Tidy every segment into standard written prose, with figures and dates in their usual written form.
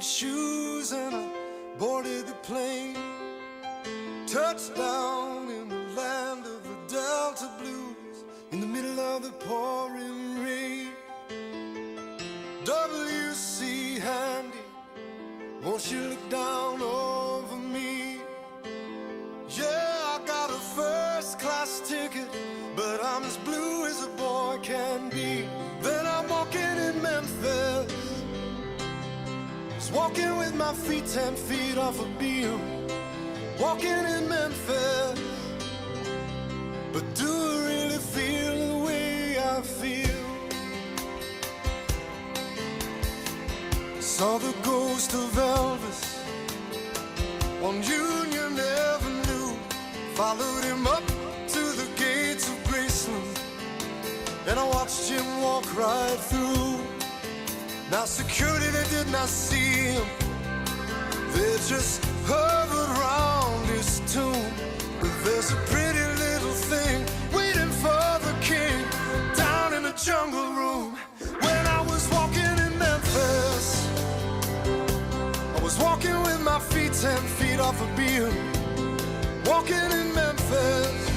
shoes and I boarded the plane. Touchdown in the land of the Delta Blues, in the middle of the pouring rain. W.C. Handy, won't you look down over me? Yeah, I got a first class ticket, but I'm as blue as a boy can be. Then I'm walking in Memphis, just walking with my feet 10 feet off a beam. Walking in Memphis, but do I really feel the way I feel? Saw the ghost of Elvis on Union Avenue, followed him up to the gates of Graceland, and I watched him walk right through. Now security, they did not see him, they just hovered round his tomb. But there's a pretty little thing waiting for the king down in the jungle room. When I was walking in Memphis, I was walking with my feet 10 feet off a beam. Walking in Memphis,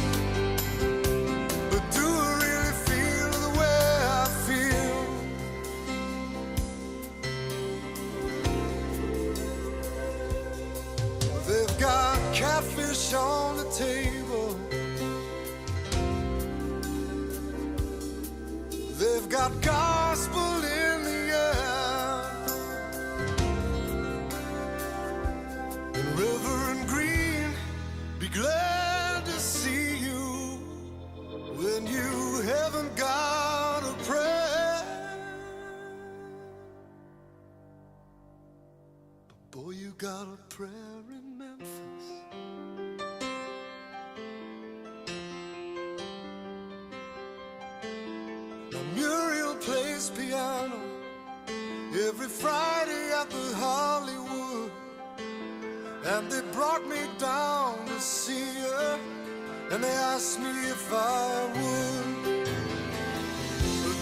but do I really feel the way I feel? They've got catfish on the table, they've got gospel in the air, and Reverend Green, be glad to see you when you haven't got a prayer. But boy, you got a prayer in Memphis. Now Muriel plays piano every Friday at the Hollywood, and they brought me down to see her, and they asked me if I would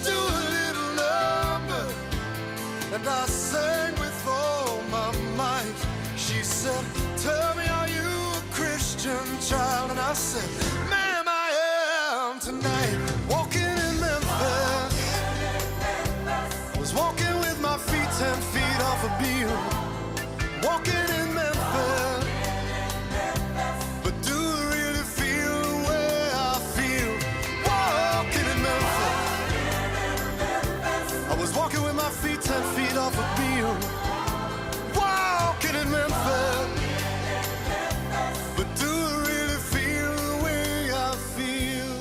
do a little number, and I sang with all my might. She said, tell me, are you a Christian child? And I said, ma'am, I am tonight. Walking in Memphis, was walking with my feet 10 feet off a beam. Walking in Memphis, but do I really feel the way I feel? Walking in Memphis, I was walking with my feet 10 feet off a beam. Walking in Memphis, but do I really feel the way I feel?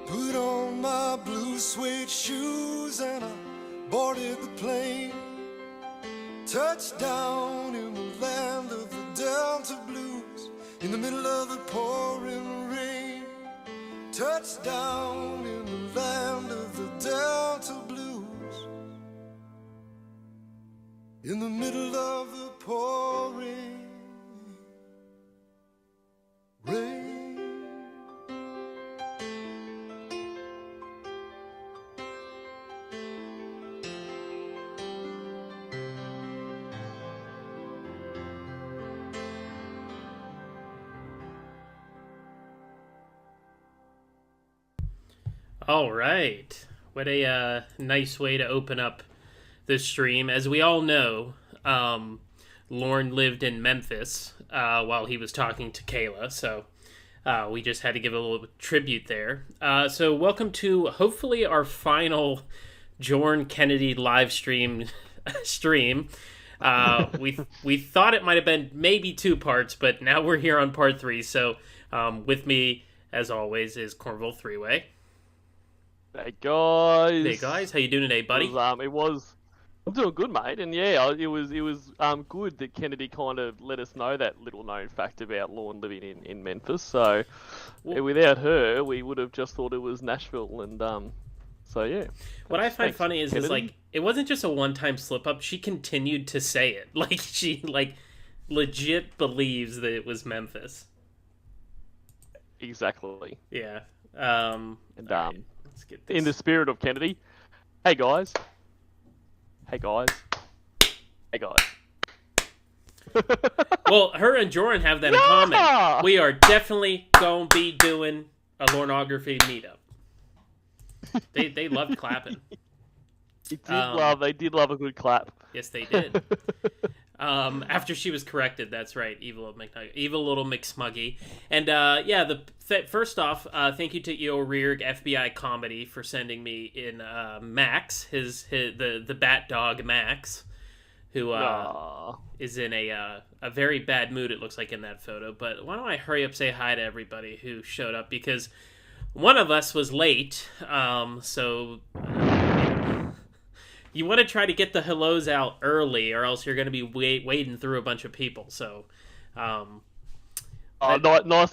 Put on my blue suede shoes and I boarded the plane. Touchdown in the land of the Delta Blues, in the middle of the pouring rain. Touchdown in the land of the Delta Blues, in the middle of the pouring rain. All right. What a nice way to open up this stream. As we all know, Lorne lived in Memphis while he was talking to Kayla, so we just had to give a little tribute there. So welcome to hopefully our final Jorrun Kennedy live stream. We thought it might have been maybe 2 parts, but now we're here on part 3. So with me, as always, is Cornville Three-Way. Hey guys. Hey guys, how you doing today, buddy? I'm doing good, mate. And yeah, it was good that Kennedy kind of let us know that little known fact about Lorne living in Memphis. So without her, we would have just thought it was Nashville. And so yeah. What I find funny is like it wasn't just a one-time slip up. She continued to say it. Like she legit believes that it was Memphis. Exactly. Yeah. And right, let's get this. in the spirit of Kennedy, hey guys, hey guys, hey guys. Well, her and Jorrun have that in common. We are definitely going to be doing a Lornography meetup. They loved clapping. They did love a good clap. Yes, they did. After she was corrected, that's right, evil little McSmuggy. And first off, thank you to Jorrun FBI Comedy for sending me in Max, the bat dog Max, who is in a very bad mood, it looks like, in that photo. But why don't I hurry up, say hi to everybody who showed up, because one of us was late, so you want to try to get the hellos out early, or else you're going to be wading through a bunch of people. So, nice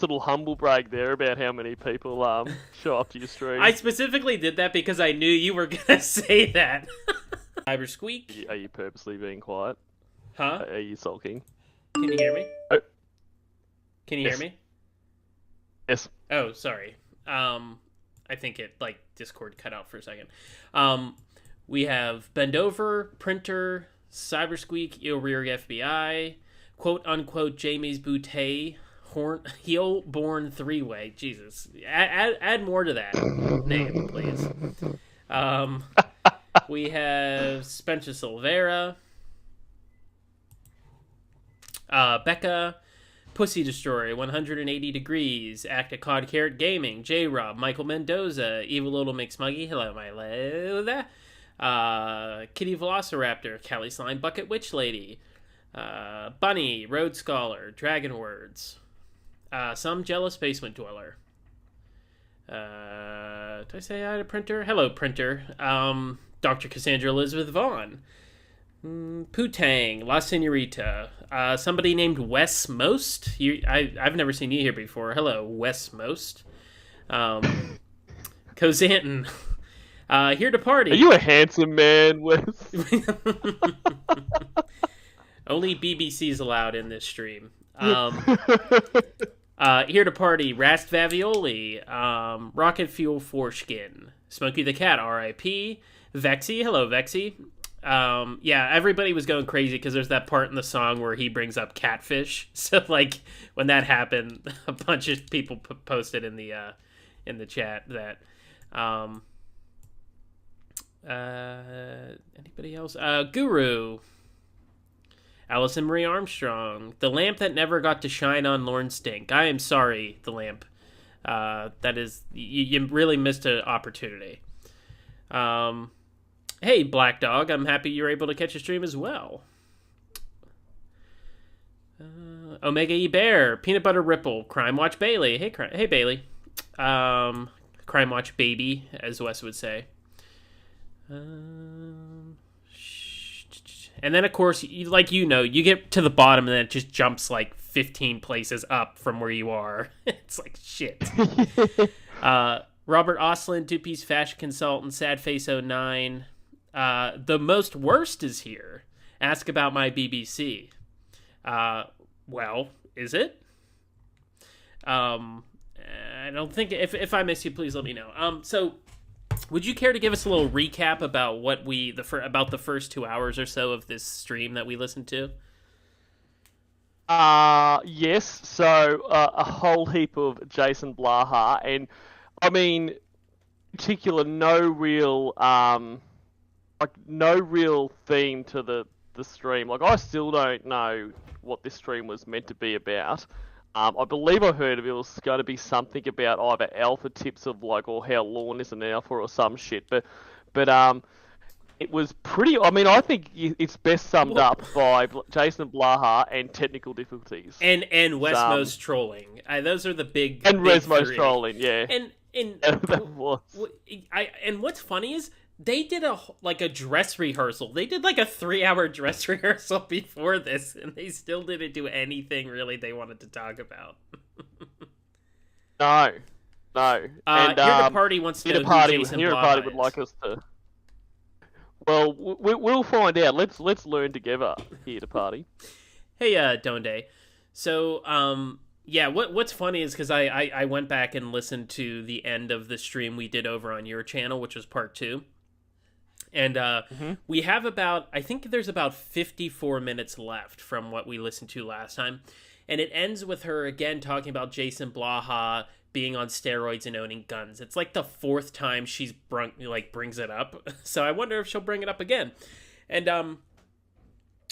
little humble brag there about how many people show up to your stream. I specifically did that because I knew you were going to say that. Cyber Squeak. Are you purposely being quiet? Huh? Are you sulking? Can you hear me? Oh. Can you hear me? Yes. Oh, sorry. I think Discord cut out for a second. We have Bend Over, Printer, Cybersqueak, Jorrun FBI, quote unquote Jamie's Boutte, Heel-born Three-Way. Jesus. Add more to that name, please. We have Spencer Silvera, Becca, Pussy Destroyer, 180 Degrees, Acta Cod Carrot Gaming, J-Rob, Michael Mendoza, Evil Little McSmuggy, hello my love, Kitty Velociraptor, Callie Slime, Bucket Witch Lady, Bunny, Road Scholar, Dragon Words, Some Jealous Basement Dweller. Did I say hi to Printer? Hello, Printer. Dr. Cassandra Elizabeth Vaughn. Putang, La Senorita. Somebody named Wes Most. I've never seen you here before. Hello, Wes Most. Kozanton. Here to party. Are you a handsome man, Wes? Only BBC's allowed in this stream. Here to party, Rast Vavioli, Rocket Fuel Foreskin, Smokey the Cat, R.I.P., Vexy, hello Vexy. Everybody was going crazy because there's that part in the song where he brings up catfish. So when that happened, a bunch of people posted in the chat that. Anybody else? Guru. Allison Marie Armstrong. The lamp that never got to shine on Lorne Stink. I am sorry, the lamp. That is... You really missed an opportunity. Hey, Black Dog. I'm happy you're able to catch a stream as well. Omega E Bear. Peanut Butter Ripple. Crime Watch Bailey. Hey Bailey. Crime Watch Baby, as Wes would say. And then, of course, you get to the bottom and then it just jumps 15 places up from where you are. It's like, shit. Robert Oslin, Two-Piece Fashion Consultant, Sadface09. The Most Worst is here. Ask about my BBC. Well, is it? I don't think... If I miss you, please let me know. So... Would you care to give us a little recap about about the first 2 hours or so of this stream that we listened to? Yes. So a whole heap of Jason Blaha, and I mean, in particular, no real theme to the stream. I still don't know what this stream was meant to be about. I believe I heard it was going to be something about either alpha tips of or how Lorne is an alpha or some shit. But it was pretty. I mean, I think it's best summed up by Jason Blaha and technical difficulties and Westmost trolling. Those are the big and Westmost three. Trolling. Yeah, and that was. And what's funny is they did a dress rehearsal. They did a 3-hour dress rehearsal before this, and they still didn't do anything really they wanted to talk about. No. And Here to Party wants to know who Jason Here to Party would like us to. Well, we'll find out. Let's learn together. Here to Party. Hey, Donde. So, Yeah, what's funny is because I went back and listened to the end of the stream we did over on your channel, which was part 2. And we have I think there's about 54 minutes left from what we listened to last time. And it ends with her again talking about Jason Blaha being on steroids and owning guns. It's like the 4th time she's brings it up. So I wonder if she'll bring it up again. And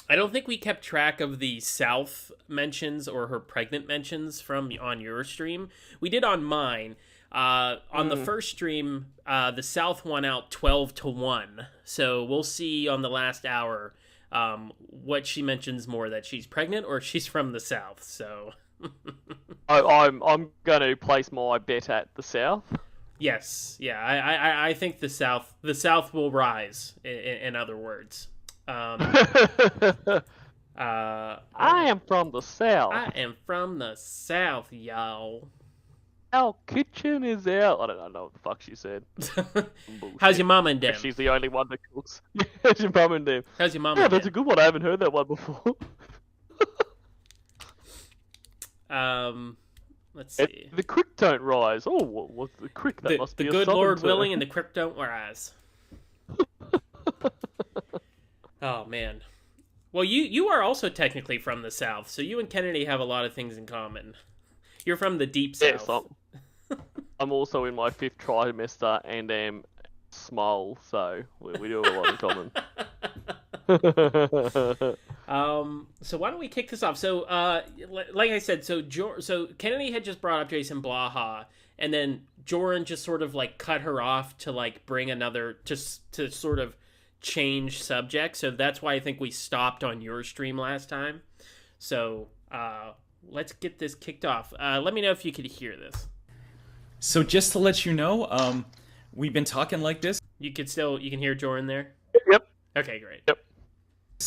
I don't think we kept track of the South mentions or her pregnant mentions from on your stream. We did on mine. On the first stream, the South won out 12-1. So we'll see on the last hour what she mentions more, that she's pregnant or she's from the South. So I'm going to place my bet at the South. Yes, yeah, I think the South will rise. In other words, I am from the South. I am from the South, y'all. Our kitchen is out. I don't know what the fuck she said. How's your mom and them? She's the only one that cooks. How's your mum and them? How's your mom Yeah, and that's a good one. I haven't heard that one before. Let's see. The creek don't rise. Oh, what's the creek? That must be the a good southern Lord term. willing, and the creek don't rise. Oh man. Well, you are also technically from the South, so you and Kennedy have a lot of things in common. You're from the deep South. Yes, I'm also in my 5th trimester and am small, so we do have a lot in common. So why don't we kick this off? So, like I said, so Kennedy had just brought up Jason Blaha, and then Jorrun just sort of like cut her off to like bring another, just to sort of change subject. So that's why I think we stopped on your stream last time. So, let's get this kicked off. Let me know if you could hear this. So just to let you know, we've been talking like this. You can hear Jorrun there? Yep. Okay, great. Yep.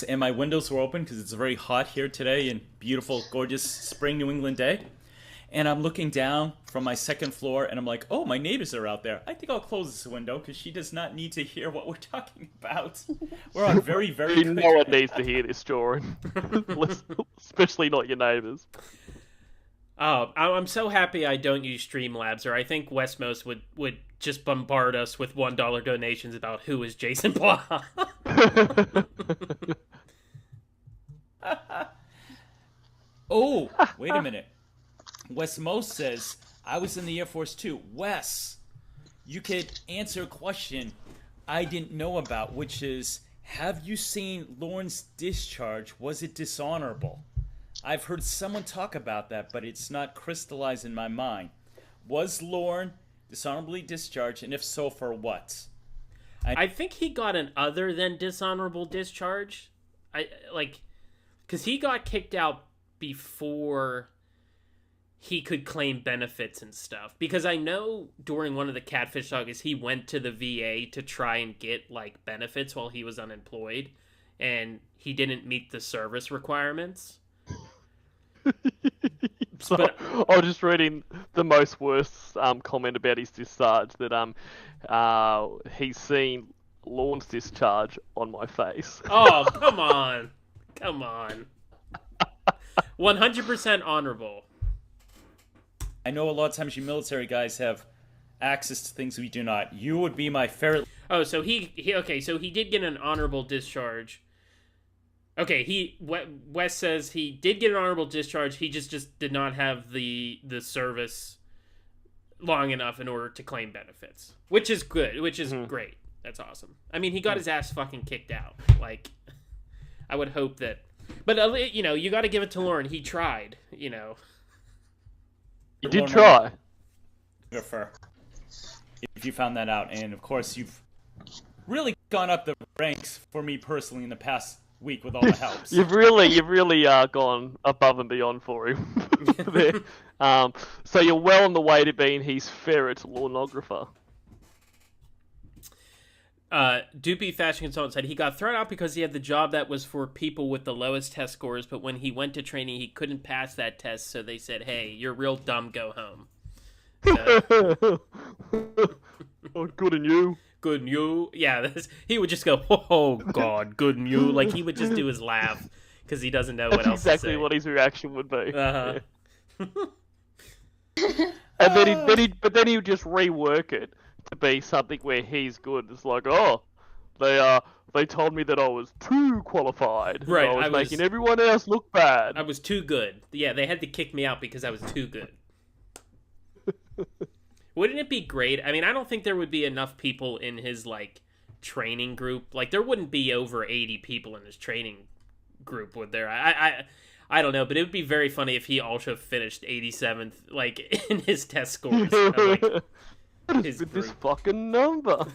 And my windows were open because it's very hot here today and beautiful, gorgeous spring New England day. And I'm looking down from my 2nd floor and I'm like, oh, my neighbors are out there. I think I'll close this window because she does not need to hear what we're talking about. We're on very, very good... No one needs to hear this, Jorrun. Especially not your neighbours. Oh, I'm so happy I don't use Streamlabs, or I think Westmost would just bombard us with $1 donations about who is Jason Blaha. Oh, wait a minute. Wes Most says, I was in the Air Force too. Wes, you could answer a question I didn't know about, which is, have you seen Lauren's discharge? Was it dishonorable? I've heard someone talk about that, but it's not crystallized in my mind. Was Lauren dishonorably discharged, and if so, for what? I think he got an other than dishonorable discharge. Because he got kicked out before he could claim benefits and stuff. Because I know during one of the Catfish Sagas, he went to the VA to try and get like benefits while he was unemployed, and he didn't meet the service requirements. So, I was just reading the most worst comment about his discharge, that he's seen Lauren's discharge on my face. Oh, come on. Come on. 100% honorable. I know a lot of times you military guys have access to things we do not. You would be my ferret. Oh, so he did get an honorable discharge. Okay, Wes says he did get an honorable discharge. He just did not have the service long enough in order to claim benefits, which is good, which is great. That's awesome. I mean, he got his ass fucking kicked out. Like, I would hope that, but you got to give it to Lauren. He tried. He did try. If you found that out, and of course you've really gone up the ranks for me personally in the past week with all the helps. You've really gone above and beyond for him there. So you're well on the way to being his ferret lawnographer. Doopy Fashion Consultant said he got thrown out because he had the job that was for people with the lowest test scores, but when he went to training, he couldn't pass that test, so they said, hey, you're real dumb, go home. So... Oh, good on you. Good and you. Yeah, he would just go, oh, God, good and you. Like, he would just do his laugh because he doesn't know what else to say. Exactly what his reaction would be. Uh-huh. And then he would just rework it to be something where he's good. It's like, oh, they told me that I was too qualified. Right, I was making everyone else look bad. I was too good. Yeah, they had to kick me out because I was too good. Wouldn't it be great? I mean, I don't think there would be enough people in his, like, training group. Like, there wouldn't be over 80 people in his training group, would there? I don't know, but it would be very funny if he also finished 87th, like, in his test scores. Like, what is with this fucking number?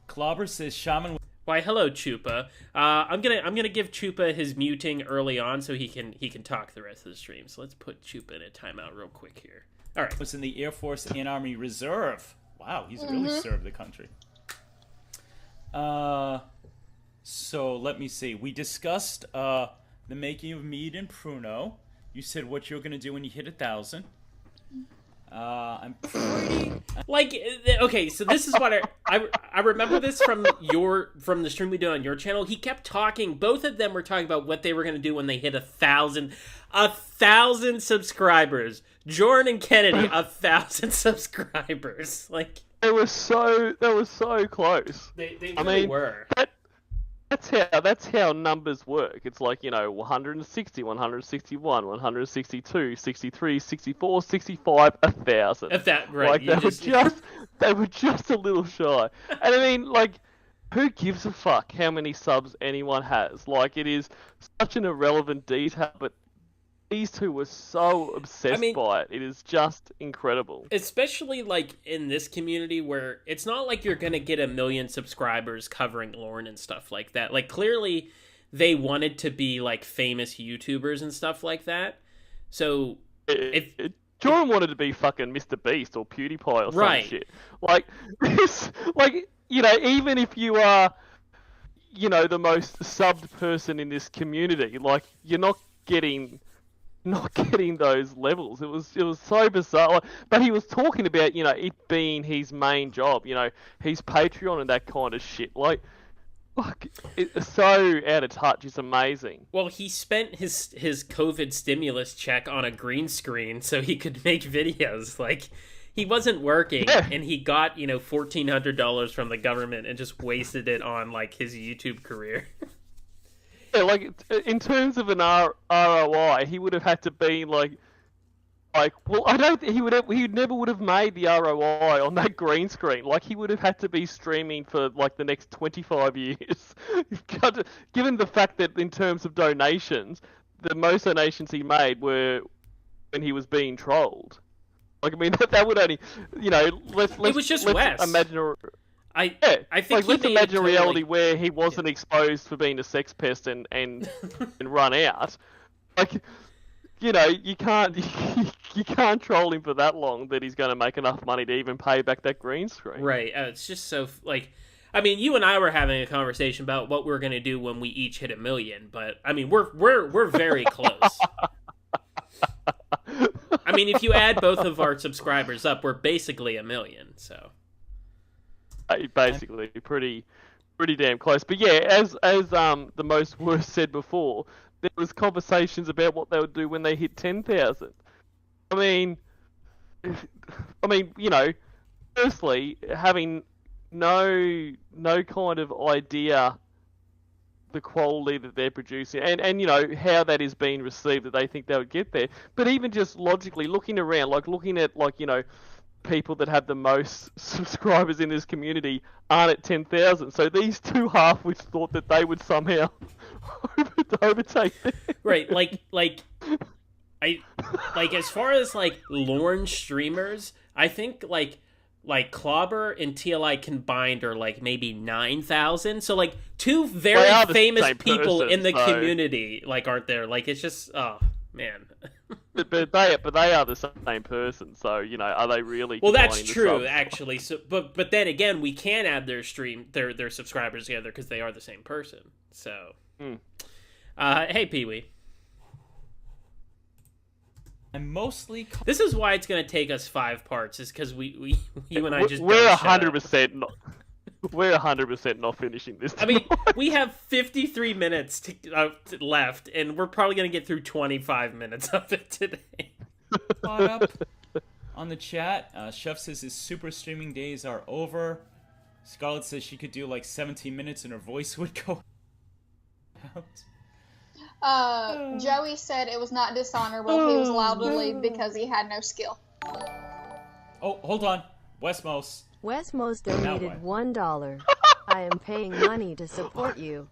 Clobber says Shaman. Why, hello, Chupa. I'm gonna give Chupa his muting early on so he can talk the rest of the stream. So let's put Chupa in a timeout real quick here. All right. Was in the Air Force and Army Reserve. Wow, he's really served the country. So let me see. We discussed the making of mead and Pruno. You said what you're gonna do when you hit 1,000. I'm pretty like, okay, so this is what I remember this from the stream we did on your channel. He kept talking. Both of them were talking about what they were gonna do when they hit 1,000 subscribers. Jorrun and Kennedy, 1,000 subscribers. Like, they were so close. They really were. That's how numbers work. It's like, 160, 161, 162, 63, 64, 65, 1,000. If that right, like they were just a little shy. And I mean, like, who gives a fuck how many subs anyone has? Like, it is such an irrelevant detail, but these two were so obsessed by it. It is just incredible. Especially, like, in this community where it's not like you're gonna get 1 million subscribers covering Lorne and stuff like that. Like, clearly they wanted to be, like, famous YouTubers and stuff like that. So, Jorrun wanted to be fucking Mr. Beast or PewDiePie or some shit. Like, this, like, even if you are, the most subbed person in this community, like, you're not getting those levels. It was so bizarre. But he was talking about, it being his main job, his Patreon and that kind of shit. Like, fuck, it's so out of touch. It's amazing. Well, he spent his COVID stimulus check on a green screen so he could make videos. Like, he wasn't working, and he got, $1,400 from the government and just wasted it on, like, his YouTube career. Yeah, like, in terms of an ROI, he would have had to be well, I don't think he never would have made the ROI on that green screen. Like, he would have had to be streaming for, like, the next 25 years. Given the fact that in terms of donations, the most donations he made were when he was being trolled. Like, I mean, that would only, let's it was just Wes. Imagine I think, like, let's imagine a reality where he wasn't exposed for being a sex pest and run out. Like, you can't troll him for that long that he's going to make enough money to even pay back that green screen. Right. It's just so, like, I mean, you and I were having a conversation about what we're going to do when we each hit 1 million, but I mean, we're very close. I mean, if you add both of our subscribers up, we're basically 1 million. So. Basically, pretty damn close. But yeah, as the most worst said before, there was conversations about what they would do when they hit 10,000. I mean, firstly, having no kind of idea the quality that they're producing and how that is being received, that they think they would get there. But even just logically looking around, looking at people that have the most subscribers in this community aren't at 10,000. So these two half-wits thought that they would somehow overtake them. Right, as far as, like, Lorne streamers, I think, like Clobber and TLI combined are, like, maybe 9,000. So, like, two very famous people in the community, like, aren't there? Like, it's just, oh, man. But they are the same person, so are they really? Well, that's true, actually. So, but then again, we can add their subscribers together because they are the same person. So, hey, Pee Wee. I'm mostly. This is why it's going to take us 5 parts, is because you and I just. We're 100% not. We're 100% not finishing this. I mean, we have 53 minutes left, and we're probably going to get through 25 minutes of it today. Caught up on the chat. Chef says his super streaming days are over. Scarlett says she could do like 17 minutes and her voice would go out. Joey said it was not dishonorable. He was allowed to leave because he had no skill. Oh, hold on. Westmos. Westmos donated $1. I am paying money to support you.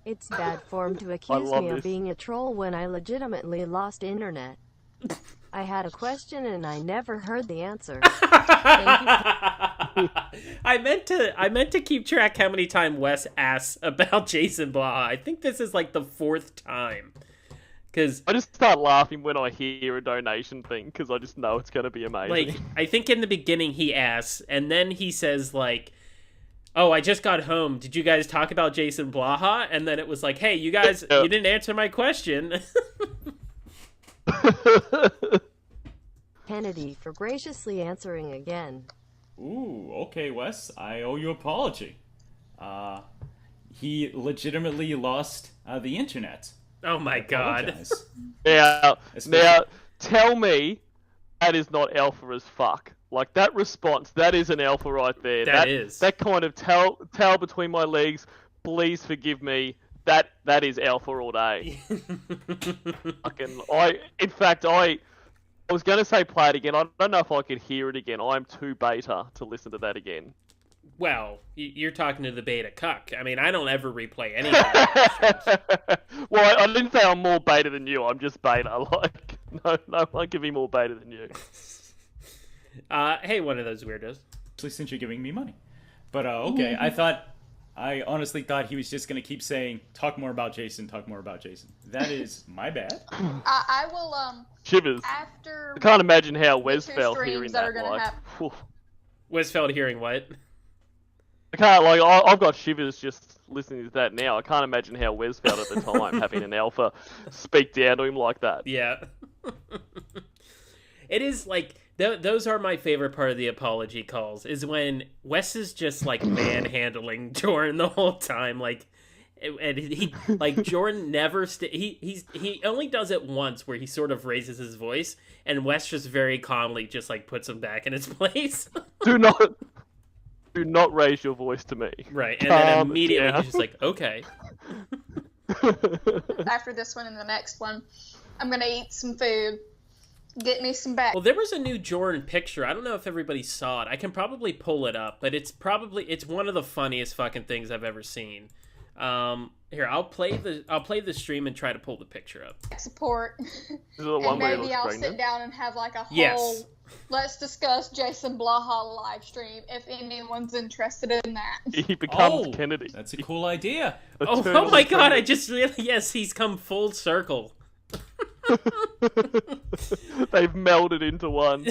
It's bad form to accuse me of being a troll when I legitimately lost internet. I had a question and I never heard the answer. Thank you. I meant to keep track how many times Wes asks about Jason Blaha. I think this is like the 4th time. Cause I just start laughing when I hear a donation thing because I just know it's going to be amazing. like I think in the beginning he asks, and then he says like, "Oh, I just got home. Did you guys talk about Jason Blaha?" And then it was like, "Hey, you guys, you didn't answer my question." Kennedy for graciously answering again. Ooh, okay, Wes. I owe you an apology. He legitimately lost the internet. Oh my god. Apologize. Now, tell me that is not alpha as fuck. Like, that response, that is an alpha right there. That is. That kind of towel between my legs, please forgive me, that is alpha all day. In fact, I was going to say play it again. I don't know if I could hear it again. I'm too beta to listen to that again. Well, you're talking to the beta cuck. I mean, I don't ever replay any of that. Well, I didn't say I'm more beta than you. I'm just beta. Like, no one can be more beta than you. Hey, one of those weirdos. Especially since you're giving me money. But, okay, I honestly thought he was just going to keep saying, talk more about Jason, talk more about Jason. That is my bad. I will, Shivers. after I can't imagine how Wes two felt streams hearing that that. are gonna Like, happen. whew. Wes felt hearing what? I can't, like, I've got shivers just listening to that now. I can't imagine how Wes felt at the time, having an alpha speak down to him like that. Yeah. It is like, those are my favorite part of the apology calls, is when Wes is just like manhandling Jorrun the whole time. Like, and he like, Jorrun never, he only does it once where he sort of raises his voice, and Wes just very calmly just like puts him back in his place. Do not raise your voice to me. Right, and then immediately he's just like, okay. After this one and the next one, I'm gonna eat some food. Get me some back. Well, there was a new Jorrun picture. I don't know if everybody saw it. I can probably pull it up, but it's one of the funniest fucking things I've ever seen. Here, I'll play the stream and try to pull the picture up. Support. Is it the one And where he maybe looks I'll pregnant? sit down and have like a whole Yes. let's discuss Jason Blaha live stream if anyone's interested in that. He becomes Oh, Kennedy. that's a cool idea. Oh my god, I just realized, yes, he's come full circle. They've melded into one.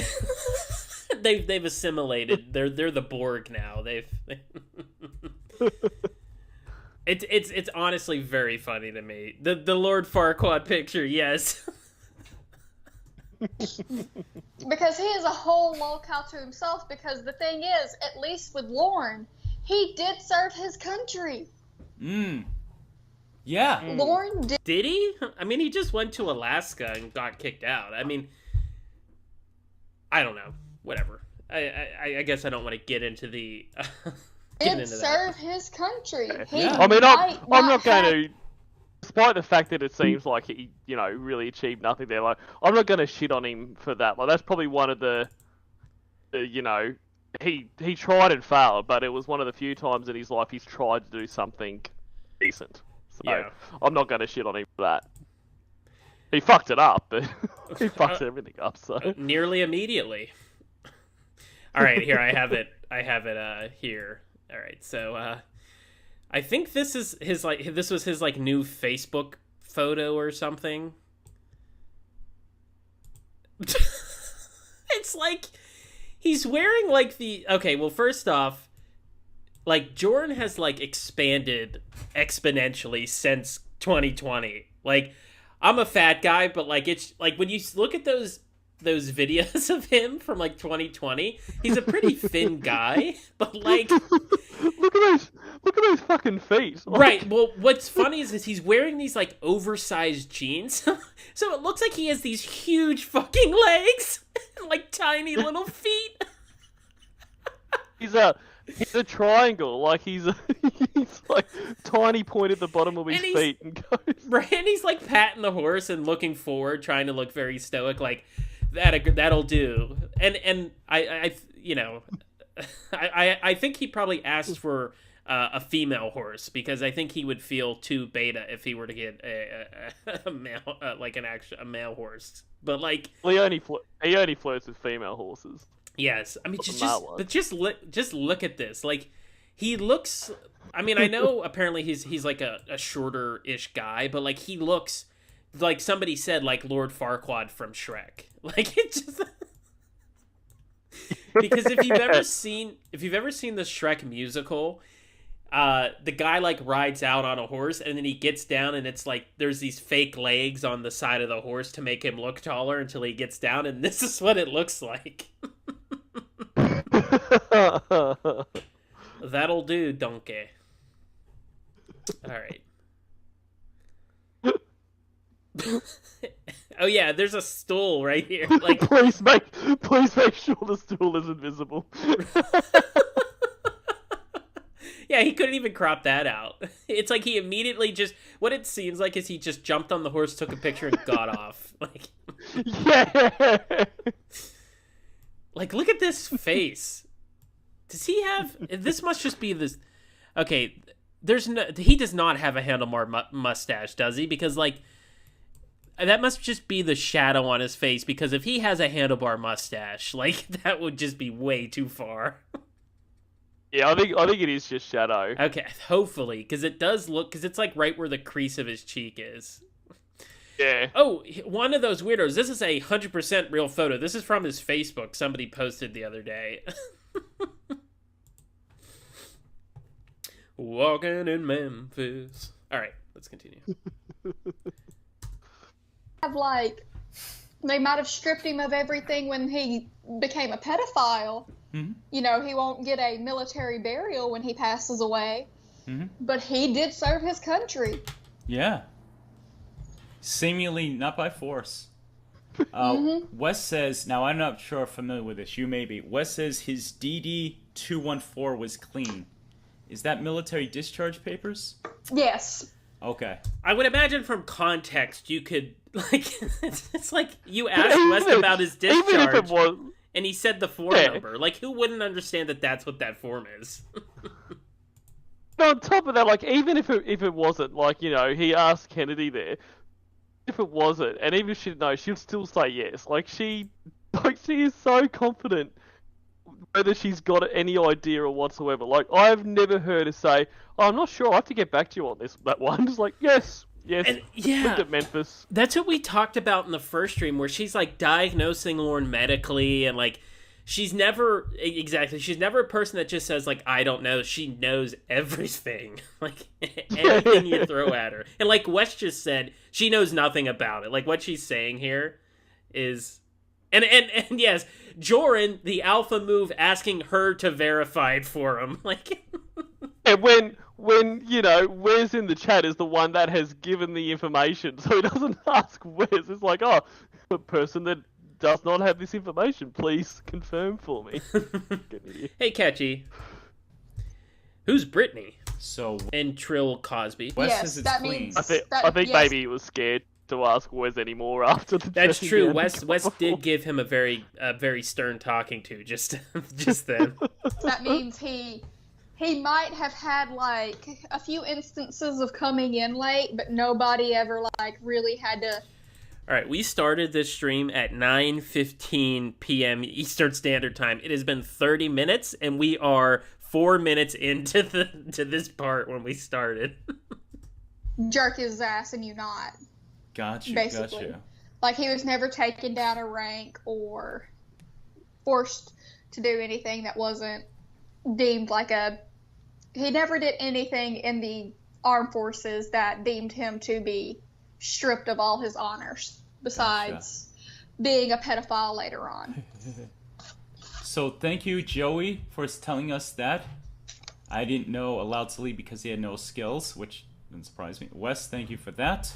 They've assimilated. They're the Borg now. It's honestly very funny to me. The Lord Farquaad picture, yes. Because he is a whole locale to himself, because the thing is, at least with Lauren, he did serve his country. Yeah. Lauren did. Did he? I mean, he just went to Alaska and got kicked out. I mean, I don't know. Whatever. I guess I don't want to get into the. Did serve his country. He Yeah. I mean, I'm might not going have- to, despite the fact that it seems like he, really achieved nothing there. Like, I'm not going to shit on him for that. Like, that's probably one of the he tried and failed, but it was one of the few times in his life he's tried to do something decent. So Yeah. I'm not going to shit on him for that. He fucked it up, but he fucked everything up. So Nearly immediately. All right, here I have it. Here. All right, so I think this was his new Facebook photo or something. It's like he's wearing like well, first off, like Jorrun has like expanded exponentially since 2020. Like, I'm a fat guy, but like it's like when you look at those those videos of him from like 2020, he's a pretty thin guy, but like look at those fucking feet. Like... Right. Well, what's funny is he's wearing these like oversized jeans, so it looks like he has these huge fucking legs and like tiny little feet. He's a triangle, like he's like tiny point at the bottom of his feet and goes. Right, and he's like patting the horse and looking forward, trying to look very stoic, like that'll do. And I you know, I think he probably asked for a female horse because I think he would feel too beta if he were to get a male like a male horse. But like, well, he only flirts with female horses. Yes, I mean just look at this. Like, he looks. I mean, I know apparently he's like a shorter-ish guy, but like he looks like somebody said like Lord Farquaad from Shrek. Like it just because if you've ever seen the Shrek musical, the guy like rides out on a horse and then he gets down and it's like there's these fake legs on the side of the horse to make him look taller until he gets down, and this is what it looks like. That'll do, donkey. All right. Oh yeah, there's a stool right here. Like, please make sure the stool is invisible. Yeah, he couldn't even crop that out. It's like he immediately just, what it seems like is he just jumped on the horse, took a picture, and got off. Like, yeah. Like, look at this face. Does he have... This must just be this... Okay, he does not have a handlebar mustache, does he? Because, like, that must just be the shadow on his face, because if he has a handlebar mustache, like, that would just be way too far. Yeah, I think it is just shadow. Okay, hopefully, because it does look... Because it's, like, right where the crease of his cheek is. Yeah. Oh, one of those weirdos. This is a 100% real photo. This is from his Facebook. Somebody posted the other day. Walking in Memphis. All right, let's continue. They might have stripped him of everything when he became a pedophile. Mm-hmm. You know, he won't get a military burial when he passes away. Mm-hmm. But he did serve his country. Yeah. Seemingly not by force. Wes says, now I'm not sure familiar with this, you may be. Wes says his DD-214 was clean. Is that military discharge papers? Yes. Okay. I would imagine from context you could, like, it's like you asked Wes about his discharge and he said the form number. Like, who wouldn't understand that that's what that form is? No, on top of that, like, even if it wasn't, like, you know, he asked Kennedy there, if it wasn't, and even if she didn't know, she'd still say yes. Like, she is so confident whether she's got any idea or whatsoever. Like, I've never heard her say, oh, I'm not sure, I have to get back to you on that one. Just like, yes, and, yeah, looked at Memphis. That's what we talked about in the first stream, where she's, like, diagnosing Lorne medically, and, like, she's never a person that just says, like, I don't know. She knows everything. Like, anything you throw at her. And like Wes just said, she knows nothing about it. Like, what she's saying here is... And yes, Jorrun, the alpha move, asking her to verify it for him. Like... And when, you know, Wes in the chat is the one that has given the information, so he doesn't ask Wes. It's like, oh, the person that does not have this information, please confirm for me. Hey, Catchy. Who's Brittany? So and Trill Cosby. Wes yes, says it's that clean. means... I think yes. Maybe he was scared to ask Wes anymore after the... That's true. Wes did give him a very stern talking to just then. That means he might have had, like, a few instances of coming in late, but nobody ever, like, really had to... All right, we started this stream at 9:15 p.m. Eastern Standard Time. It has been 30 minutes, and we are 4 minutes into this part when we started. Jerk his ass and you not. Gotcha, basically. gotcha. Like, he was never taken down a rank or forced to do anything that wasn't deemed like a... He never did anything in the armed forces that deemed him to be stripped of all his honors, besides being a pedophile later on. So thank you, Joey, for telling us that. I didn't know allowed to leave because he had no skills, which didn't surprise me. Wes, thank you for that.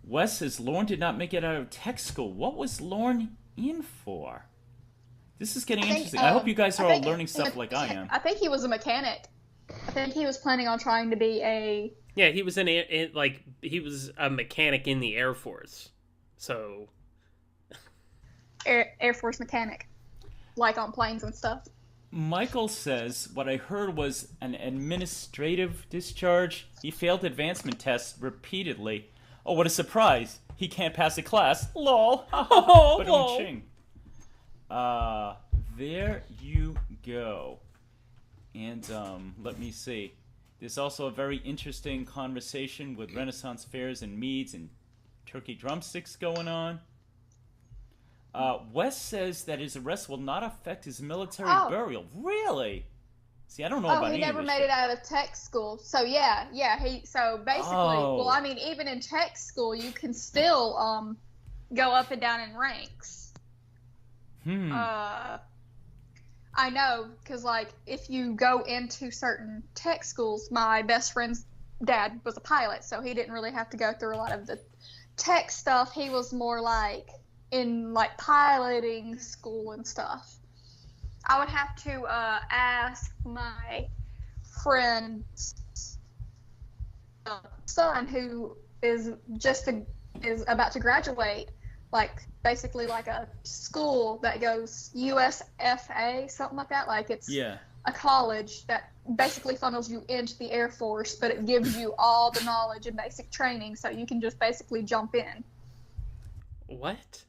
Wes says Lauren did not make it out of tech school. What was Lauren in for? This is getting interesting. I hope you guys are all learning stuff like I am. I think he was a mechanic. I think he was planning on trying to be a... Yeah, he was he was a mechanic in the Air Force. So... Air Force mechanic. Like on planes and stuff. Michael says, what I heard was an administrative discharge. He failed advancement tests repeatedly. Oh, what a surprise. He can't pass a class. Lol. Oh, lol. There you go. And, let me see. There's also a very interesting conversation with Renaissance fairs and meads and turkey drumsticks going on. Wes says that his arrest will not affect his military burial. Really? See, I don't know about any of this. Oh, he never made it out of tech school. So so basically, well, I mean, even in tech school, you can still go up and down in ranks. I know, because like if you go into certain tech schools, my best friend's dad was a pilot, so he didn't really have to go through a lot of the tech stuff. He was more like in like piloting school and stuff. I would have to ask my friend's son, who is about to graduate, like basically like a school that goes USFA, something like that. Like it's a college that basically funnels you into the Air Force, but it gives you all the knowledge and basic training, so you can just basically jump in. What?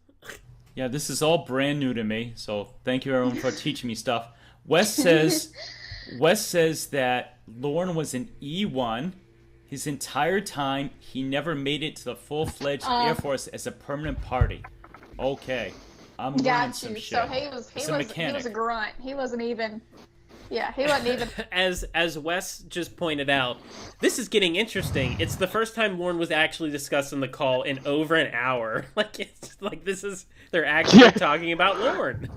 Yeah, this is all brand new to me, so thank you everyone for teaching me stuff. Wes says that Lauren was an E1 his entire time. He never made it to the full-fledged Air Force as a permanent party. Okay, I'm learning some shit. So he was a grunt. He wasn't even. Yeah, he wasn't even. As Wes just pointed out, this is getting interesting. It's the first time Lauren was actually discussed in the call in over an hour. Like it's like they're actually talking about Lauren.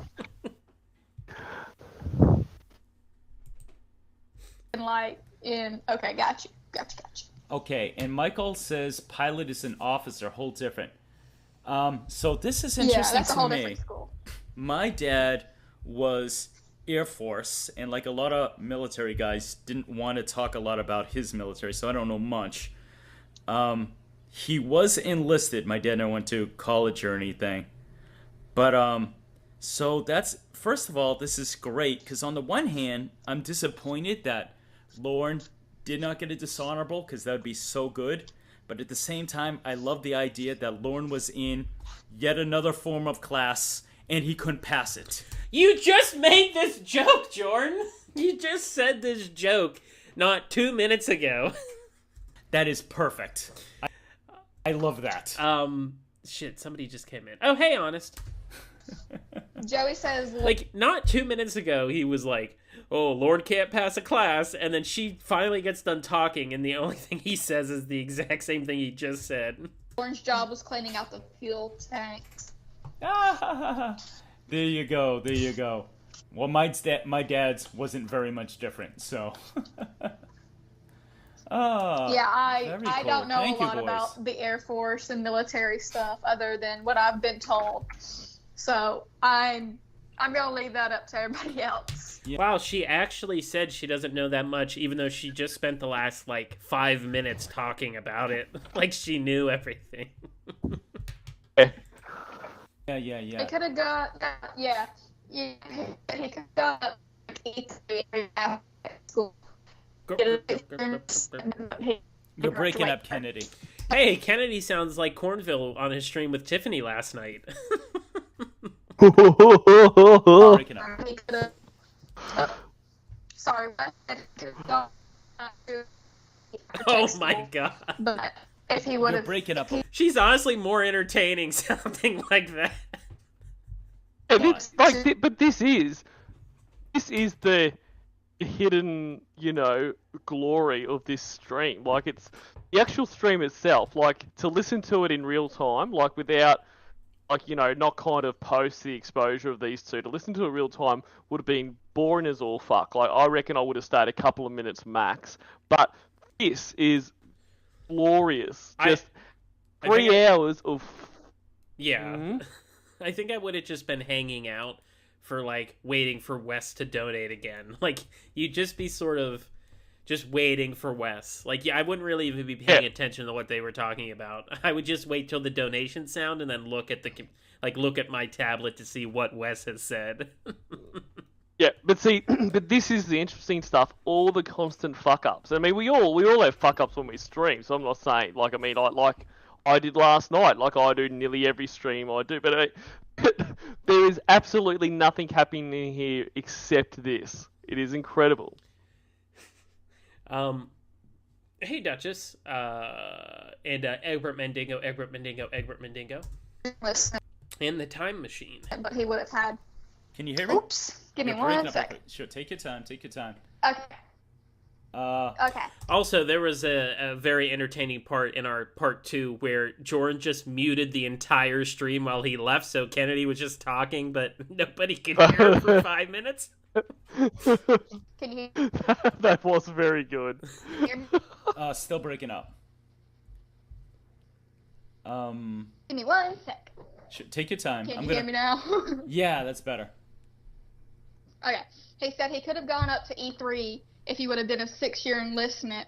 Okay, gotcha. Okay, and Michael says pilot is an officer, whole different. So this is interesting that's a whole to different me. school. My dad was Air Force, and like a lot of military guys didn't want to talk a lot about his military, so I don't know much. He was enlisted. My dad never went to college or anything. But, so that's, first of all, this is great, because on the one hand, I'm disappointed that Lauren did not get a dishonorable, because that would be so good. But at the same time, I love the idea that Lauren was in yet another form of class, and he couldn't pass it. You just made this joke, Jorrun. You just said this joke not 2 minutes ago. That is perfect. I love that. Shit, somebody just came in. Oh, hey, Honest. Joey says... Like, not 2 minutes ago, he was like, oh, Lord can't pass a class, and then she finally gets done talking, and the only thing he says is the exact same thing he just said. Lauren's job was cleaning out the fuel tanks. There you go. Well, my dad's wasn't very much different, so... I cool. don't know Thank a lot you, about the Air Force and military stuff other than what I've been told. So I'm gonna leave that up to everybody else. Yeah. Wow, she actually said she doesn't know that much, even though she just spent the last 5 minutes talking about it. Like she knew everything. Yeah. It could have got he could have got E3 school. You're breaking up, Kennedy. Hey, Kennedy sounds like Cornville on his stream with Tiffany last night. Breaking up. Sorry, oh my god. But if he would You're have... breaking up. She's honestly more entertaining sounding like that. And it's like, but this is the hidden, glory of this stream. Like, it's the actual stream itself. Like, to listen to it in real time, like without, like, not kind of post the exposure of these two. To listen to it real time would have been boring as all fuck. Like, I reckon I would have stayed a couple of minutes max. But this is glorious. Just 3 hours of. Yeah. Mm-hmm. I think I would have just been hanging out for, like, waiting for Wes to donate again. Like, you'd just be sort of just waiting for Wes. Like, yeah, I wouldn't really even be paying attention to what they were talking about. I would just wait till the donation sound and then look at my tablet to see what Wes has said. Yeah, but see, but this is the interesting stuff. All the constant fuck ups. I mean, we all have fuck ups when we stream. So I'm not saying I did last night, like I do nearly every stream I do. But there is absolutely nothing happening here except this. It is incredible. Hey Duchess, and Egbert Mendingo, Listen, and the Time Machine. but he would have had. Can you hear me? Oops. Give me You're breaking one up. second. Sure, take your time. Take your time. Okay. Okay. Also, there was a very entertaining part in our part 2 where Jorrun just muted the entire stream while he left, so Kennedy was just talking, but nobody could hear him for 5 minutes. Can you That was very good. hear me? Still breaking up. Give me one sec. Sure, take your time. Can you hear me now? Yeah, that's better. Okay. He said he could have gone up to E3 if he would have been a 6-year enlistment.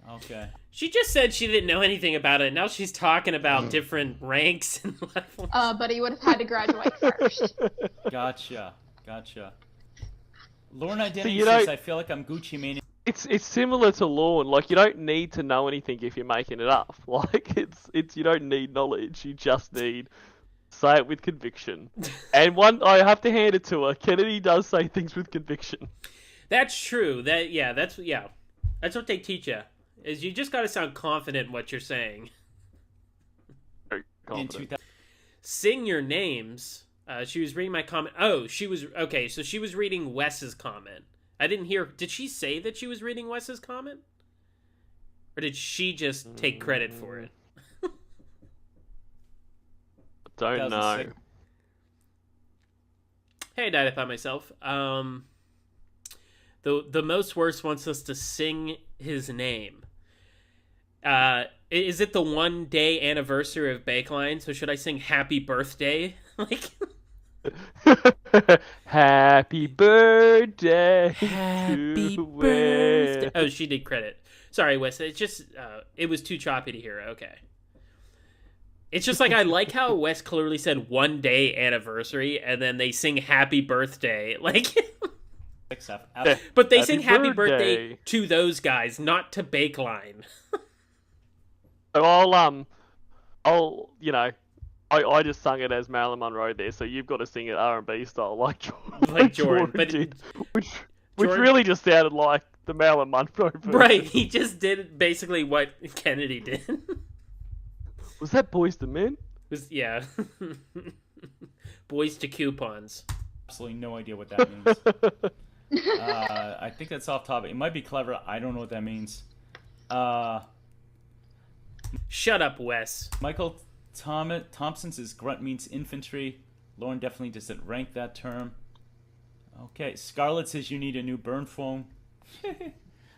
Okay. She just said she didn't know anything about it. Now she's talking about different ranks and levels. But he would have had to graduate first. Gotcha. Lauren Identity you says, know- I feel like I'm Gucci Mane. It's similar to Lorne. Like, you don't need to know anything if you're making it up. Like, it's you don't need knowledge. You just need say it with conviction. And I have to hand it to her. Kennedy does say things with conviction. That's true. That's what they teach you. Is you just got to sound confident in what you're saying. Very In confident. 2000. Sing your names. She was reading my comment. Oh, she was okay. So she was reading Wes's comment. I didn't hear. Did she say that she was reading Wes's comment, or did she just take credit for it? Don't know. 2006. Hey, I died it by myself. The most worst wants us to sing his name. Is it the 1 day anniversary of Bakeline? So should I sing Happy Birthday? Like, Happy birthday. Happy to birthday. Wes. Oh, she did credit. Sorry, Wes. It just it was too choppy to hear. Okay. It's just like I like how Wes clearly said 1 day anniversary, and then they sing Happy Birthday. Like. But they sing Happy Birthday to those guys, not to Bakeline. So I just sung it as Marilyn Monroe there, so you've got to sing it R&B style, like Jorrun, but did, which Jorrun- really just sounded like the Marilyn Monroe version. Right, he just did basically what Kennedy did. Was that Boys to Men? Yeah. Boys to coupons. Absolutely no idea what that means. I think that's off topic. It might be clever. I don't know what that means. Shut up, Wes. Michael Thompson says grunt means infantry. Lauren definitely doesn't rank that term. Okay, Scarlett says you need a new burn phone.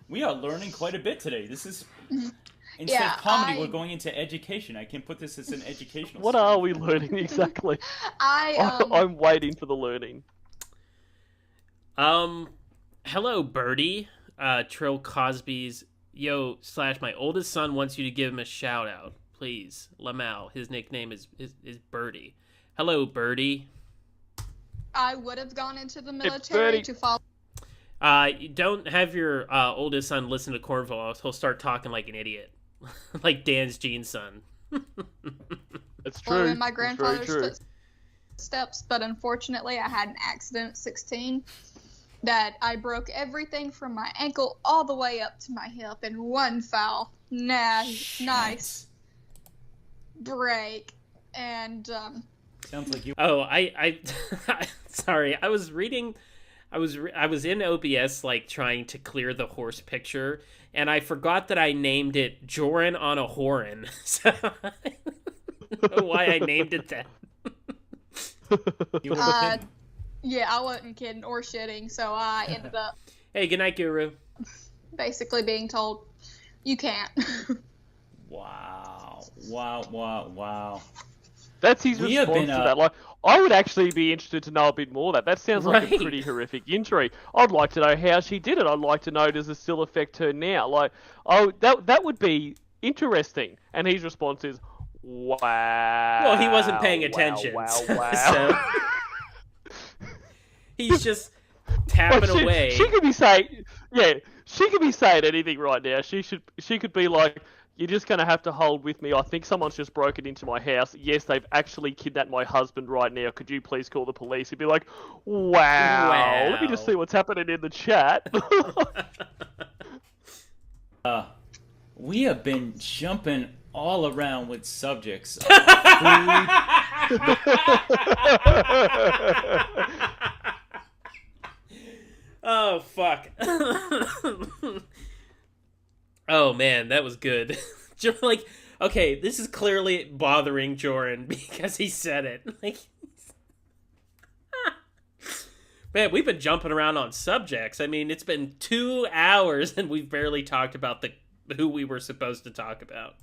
We are learning quite a bit today. This is instead of comedy, we're going into education. I can put this as an educational. What stream. are we learning exactly? I'm waiting for the learning. Hello, Birdie. Trill Cosby's / my oldest son wants you to give him a shout out, please. Lamal. His nickname is Birdie. Hello, Birdie. I would have gone into the military to follow. You don't have your oldest son listen to Cornwall. He'll start talking like an idiot, like Dan's Gene's son. It's true. In my It's very grandfather's true. footsteps, but unfortunately, I had an accident at 16 that I broke everything from my ankle all the way up to my hip in one foul. Nice break, and Sounds like you. Oh, I sorry. I was reading I was in OBS like trying to clear the horse picture, and I forgot that I named it Jorrun on a Horn. So I don't know why I named it that. You Yeah, I wasn't kidding or shitting, so I ended up Hey, good night, Guru. basically being told, you can't. Wow. That's his We have response been, to that. Like, I would actually be interested to know a bit more of that. That sounds like a Right. pretty horrific injury. I'd like to know how she did it. I'd like to know, does it still affect her now? Like, that would be interesting. And his response is, wow. Well, he wasn't paying attention. Wow. So he's just tapping Like, away. She could be saying, anything right now. She could be like, you're just going to have to hold with me. I think someone's just broken into my house. Yes, they've actually kidnapped my husband right now. Could you please call the police? He'd be like, wow. Let me just see what's happening in the chat. We have been jumping all around with subjects. Oh, fuck. Oh, man, that was good. Like, okay, this is clearly bothering Jorrun because he said it. Like, man, we've been jumping around on subjects. I mean, it's been 2 hours and we've barely talked about who we were supposed to talk about.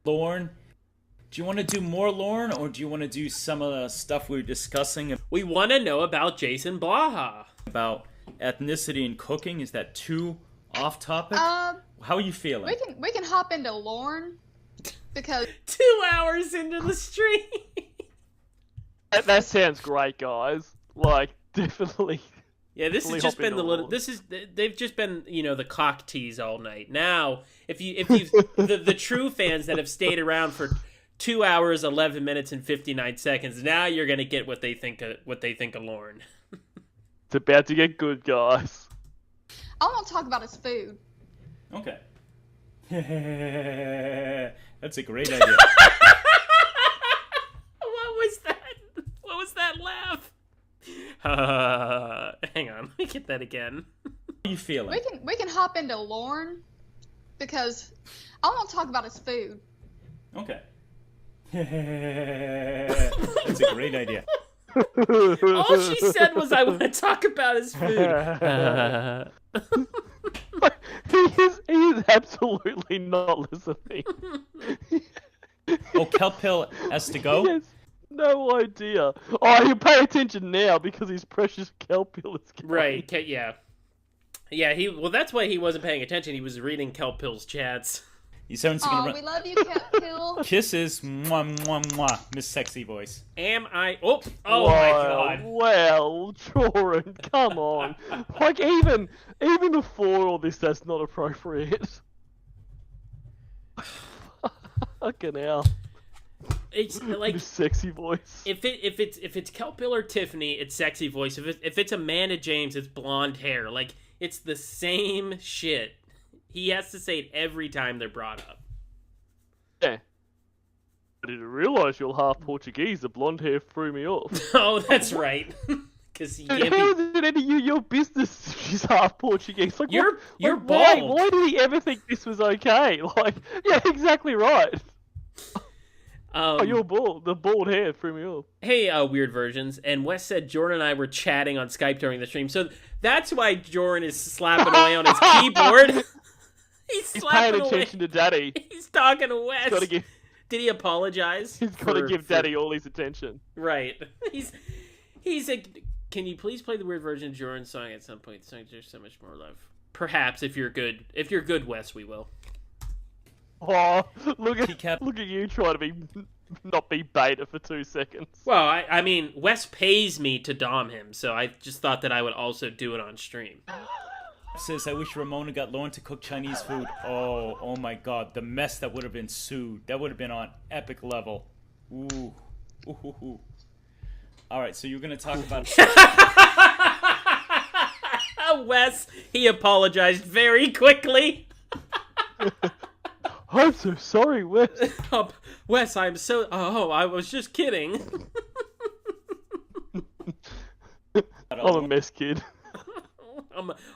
Lorne, do you want to do more Lorne, or do you want to do some of the stuff we were discussing We want to know about Jason Blaha. about ethnicity and cooking? Is that too off topic? How are you feeling? We can hop into Lorne because 2 hours into the stream. That sounds great, guys. Like, definitely. Yeah, this has Fully just hop been into the little. Lorne. They've just been, the cock tease all night. Now, if you the true fans that have stayed around for 2 hours, 11 minutes, and 59 seconds, now you're gonna get what they think of Lorne. It's about to get good, guys. I want to talk about his food. Okay. That's a great idea. What was that laugh? Hang on, let me get that again. How are you feeling? We can hop into Lorne because I want to talk about his food. Okay. That's a great idea. All she said was, "I want to talk about his food." He is absolutely not listening. Oh, Kelp Hill has to go? He has no idea. Oh, he'll pay attention now because his precious Kelpil is going. Right? Yeah. Well, that's why he wasn't paying attention. He was reading Kelpill's chats. He's having some Oh, we love you, Hill. kisses. Mwah, mwah, mwah. Miss Sexy Voice. Am I? Oh my God! Well, Jorrun, come on. Like, even before all this, that's not appropriate. Fucking hell. It's like Miss Sexy Voice. if it's Kelpill or Tiffany, it's sexy voice. If it's Amanda James, it's blonde hair. Like, it's the same shit. He has to say it every time they're brought up. Yeah. I didn't realise you're half Portuguese. The blonde hair threw me off. Oh, that's right. Because you can't How be. is it any your business? She's half Portuguese. Like, You're why? bald. Why did he ever think this was okay? Like, yeah, exactly right. Oh, you're bald. The bald hair threw me off. Hey, Weird Versions. And Wes said Jordan and I were chatting on Skype during the stream. So that's why Jordan is slapping away on his keyboard. He's He's slapping paying away. attention to Daddy. He's talking to Wes. Gotta give, Did he apologize? he's got to for- give for- Daddy all his attention. Right. He's like, can you please play the Weird Version Jordan song at some point? The song deserves so much more love. Perhaps if you're good. If you're good, Wes, we will. Oh, look Keycap. at you trying to not be beta for 2 seconds. Well, I mean, Wes pays me to dom him, so I just thought that I would also do it on stream. Says, I wish Ramona got Lauren to cook Chinese food. Oh my God. The mess that would have been sued. That would have been on epic level. Ooh. Ooh. All right, so you're going to talk about... Wes, he apologized very quickly. I'm so sorry, Wes. Oh, Wes, I'm so... Oh, I was just kidding. I'm a mess kid.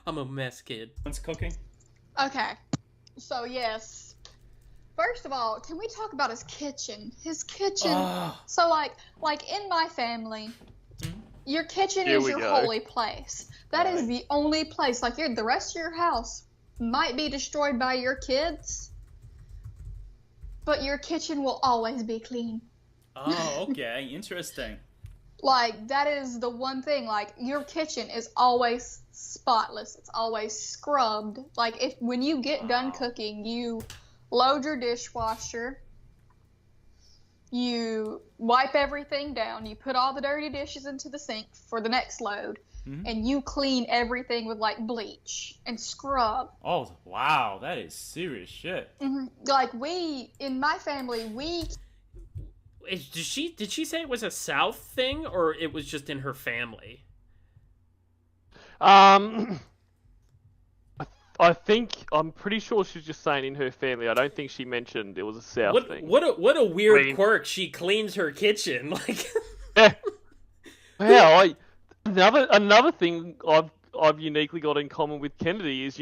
I'm a mess kid. What's cooking? Okay. So, yes. First of all, can we talk about his kitchen? His kitchen. So, like in my family, your kitchen Here is we your go. holy place. That is Right. the only place. Like, the rest of your house might be destroyed by your kids, but your kitchen will always be clean. Oh, okay. Interesting. Like, that is the one thing. Like, your kitchen is always spotless. It's always scrubbed. Like, when you get done cooking, you load your dishwasher, you wipe everything down, you put all the dirty dishes into the sink for the next load, and you clean everything with, like, bleach and scrub. Oh, wow. That is serious shit. Like, in my family, Did she say it was a South thing, or it was just in her family? I'm pretty sure she's just saying in her family. I don't think she mentioned it was a South thing. What a weird quirk. She cleans her kitchen like. Yeah. Wow. Another thing I've uniquely got in common with Kennedy is,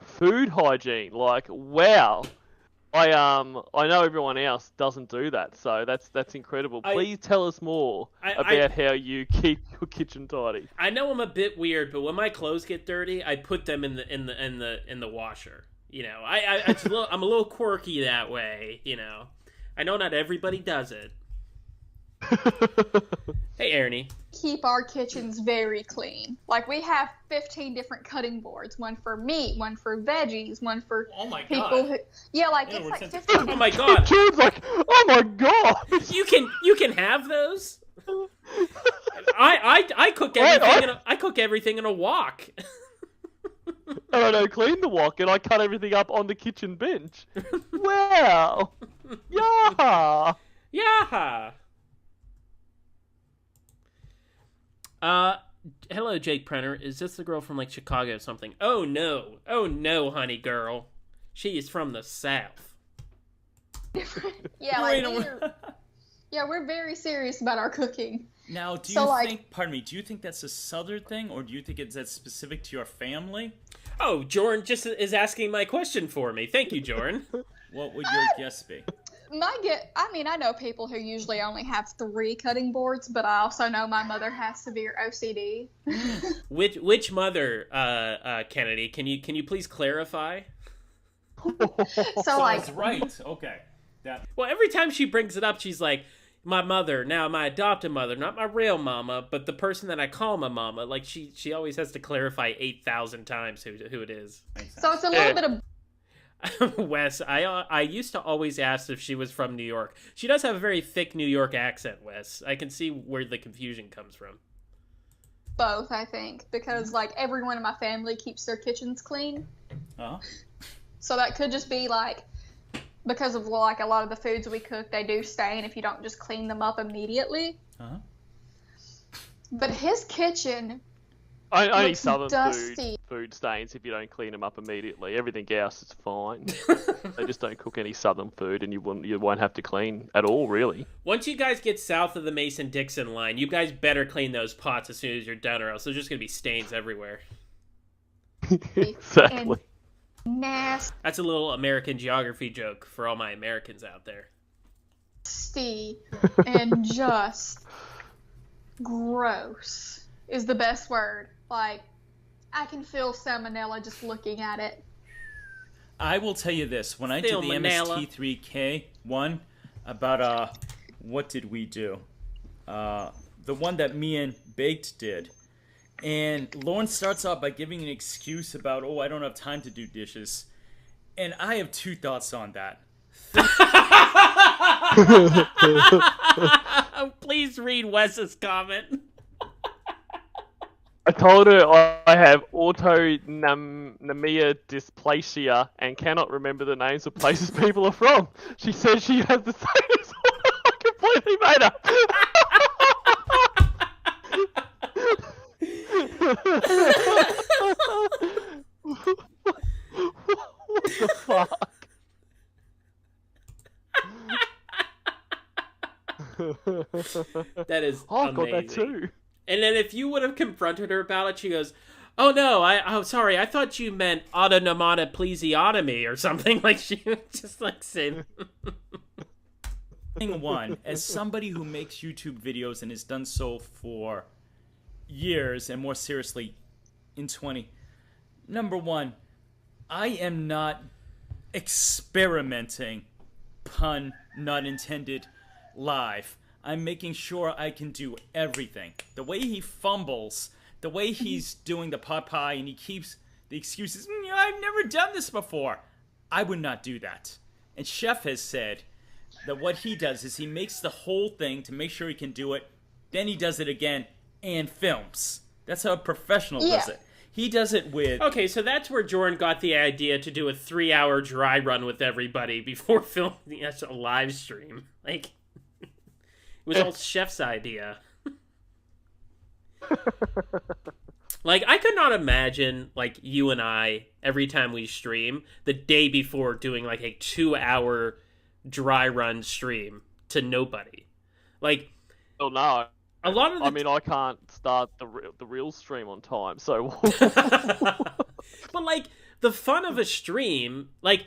food hygiene. Like, wow. I know everyone else doesn't do that, so that's incredible. Please tell us more about how you keep your kitchen tidy. I know I'm a bit weird, but when my clothes get dirty, I put them in the washer. I'm a little quirky that way. I know not everybody does it. Hey, Ernie. keep our kitchens very clean. Like, we have 15 different cutting boards. One for meat, one for veggies, one for people who... Yeah, like, it's like 15. Oh my god. Jorrun's like, oh my god. You can have those? I cook everything I cook everything in a wok. And I don't clean the wok, and I cut everything up on the kitchen bench. Wow. Yeah. Yeah. Hello, Jake Prenner. Is this the girl from, like, Chicago or something? Oh, no, honey girl. She is from the South. Yeah, like, we're very serious about our cooking. Now, do you think, pardon me, do you think that's a Southern thing, or do you think that's specific to your family? Oh, Jorrun just is asking my question for me. Thank you, Jorrun. What would your guess be? I know people who usually only have 3 cutting boards, but I also know my mother has severe OCD. Which mother, Kennedy? Can you please clarify? So like, that's right. Okay. Well, every time she brings it up, she's like, my mother, now my adopted mother, not my real mama, but the person that I call my mama. Like, she always has to clarify 8,000 times who it is. So it's a little bit of... Wes, I used to always ask if she was from New York. She does have a very thick New York accent, Wes. I can see where the confusion comes from. Both, I think, because like everyone in my family keeps their kitchens clean. Uh-huh. So that could just be like, because of like a lot of the foods we cook, they do stain if you don't just clean them up immediately. Uh-huh. But his kitchen... Only looks southern dusty. food stains if you don't clean them up immediately. Everything else is fine. They just don't cook any southern food, and you won't have to clean at all, really. Once you guys get south of the Mason-Dixon line, you guys better clean those pots as soon as you're done, or else there's just gonna be stains everywhere. Exactly. Nasty That's a little American geography joke for all my Americans out there. and just gross is the best word. Like, I can feel salmonella just looking at it. I will tell you this. When I did the MST3K1, about, what did we do? The one that me and Baked did. And Lauren starts off by giving an excuse about, I don't have time to do dishes. And I have 2 thoughts on that. Please read Wes's comment. I told her I have autonomia dysplasia and cannot remember the names of places people are from. She says she has the same as I completely made up. What the fuck? That is I've amazing. got that too. And then if you would have confronted her about it, she goes, "Oh no, sorry, I thought you meant autonomatopoesiotomy or something." Like she would just like say. One, as somebody who makes YouTube videos and has done so for years, and more seriously, in 20. Number one, I am not experimenting, pun not intended, live. I'm making sure I can do everything. The way he fumbles, the way he's doing the pot pie, and he keeps the excuses, I've never done this before. I would not do that. And Chef has said that what he does is he makes the whole thing to make sure he can do it, then he does it again and films. That's how a professional does it. He does it with... Okay, so that's where Jorrun got the idea to do a 3-hour dry run with everybody before filming a live stream. Like, it was all Chef's idea. Like, I could not imagine, like, you and I, every time we stream, the day before doing, like, a 2-hour dry run stream to nobody. Like... Oh, no. A lot of I mean, I can't start the real stream on time, so... But, like, the fun of a stream, like,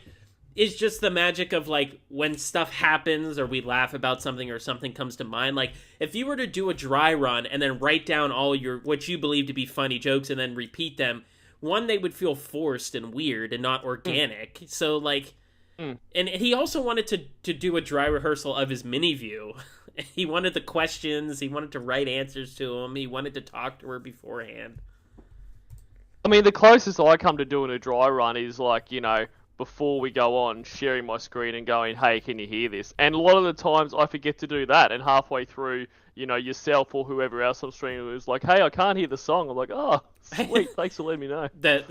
is just the magic of, like, when stuff happens or we laugh about something or something comes to mind. Like, if you were to do a dry run and then write down all what you believe to be funny jokes and then repeat them, one, they would feel forced and weird and not organic. So, like... And he also wanted to do a dry rehearsal of his mini-view. He wanted the questions. He wanted to write answers to them. He wanted to talk to her beforehand. I mean, the closest I come to doing a dry run is, like, before we go on, sharing my screen and going, hey, can you hear this? And a lot of the times I forget to do that. And halfway through, yourself or whoever else I'm streaming is like, hey, I can't hear the song. I'm like, oh, sweet, thanks for letting me know. That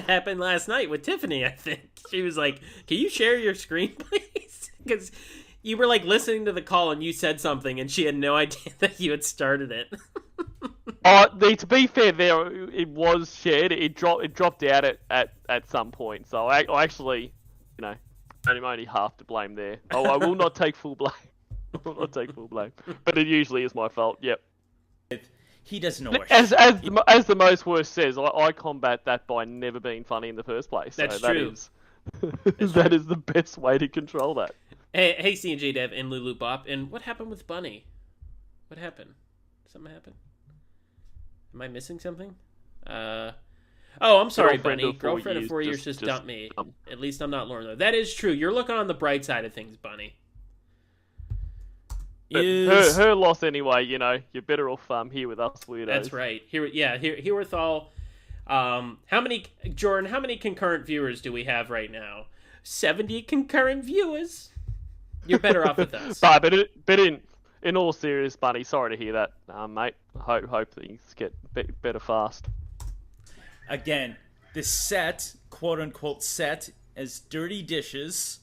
happened last night with Tiffany, I think. She was like, can you share your screen, please? Because you were, like, listening to the call and you said something and she had no idea that you had started it. To be fair, it was shared. It dropped out at some point. So I actually, I'm only half to blame there. Oh, I will not take full blame. I will not take full blame. But it usually is my fault. Yep. He doesn't know. As the most worst says, I combat that by never being funny in the first place. That's so true. That is the best way to control that. Hey, C&J Dev and Lulu Bop. And what happened with Bunny? What happened? Something happened? Am I missing something? I'm sorry, Bunny. Girlfriend of 4 years just dumped me. At least I'm not Lauren, though. That is true. You're looking on the bright side of things, Bunny. Her loss anyway, you're better off here with us weirdos. That's right. Herewithal. Jorrun, how many concurrent viewers do we have right now? 70 concurrent viewers. You're better off with us. But in all seriousness, Bunny, sorry to hear that, mate. Hope things get better fast. Again, this set, quote unquote set, as dirty dishes.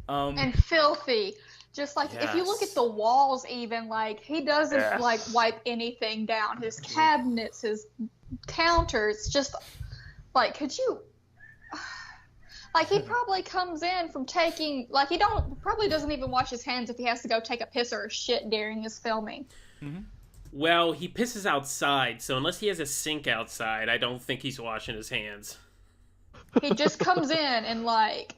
And filthy. Just like, if you look at the walls even, like, he doesn't, like, wipe anything down. His cabinets, his counters, just, like, could you... Like, he probably comes in from taking... Like, probably doesn't even wash his hands if he has to go take a piss or a shit during his filming. Mm-hmm. Well, he pisses outside, so unless he has a sink outside, I don't think he's washing his hands. He just comes in and, like...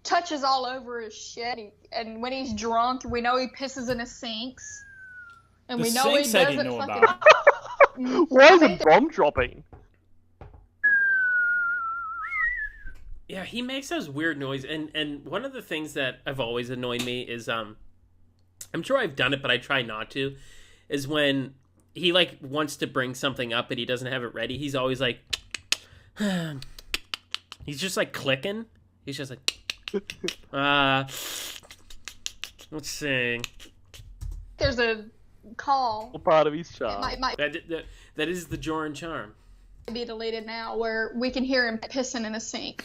touches all over his shit, and when he's drunk, we know he pisses in his sinks, and we know he doesn't fucking... Why is it bomb dropping? Yeah, he makes those weird noises, and one of the things that have always annoyed me is, I'm sure I've done it, but I try not to, is when he, like, wants to bring something up and he doesn't have it ready, he's always like... he's just, like, clicking. He's just like... let's see. There's a call. What part of his charm? That is the Jorrun charm. Be deleted now, where we can hear him pissing in a sink.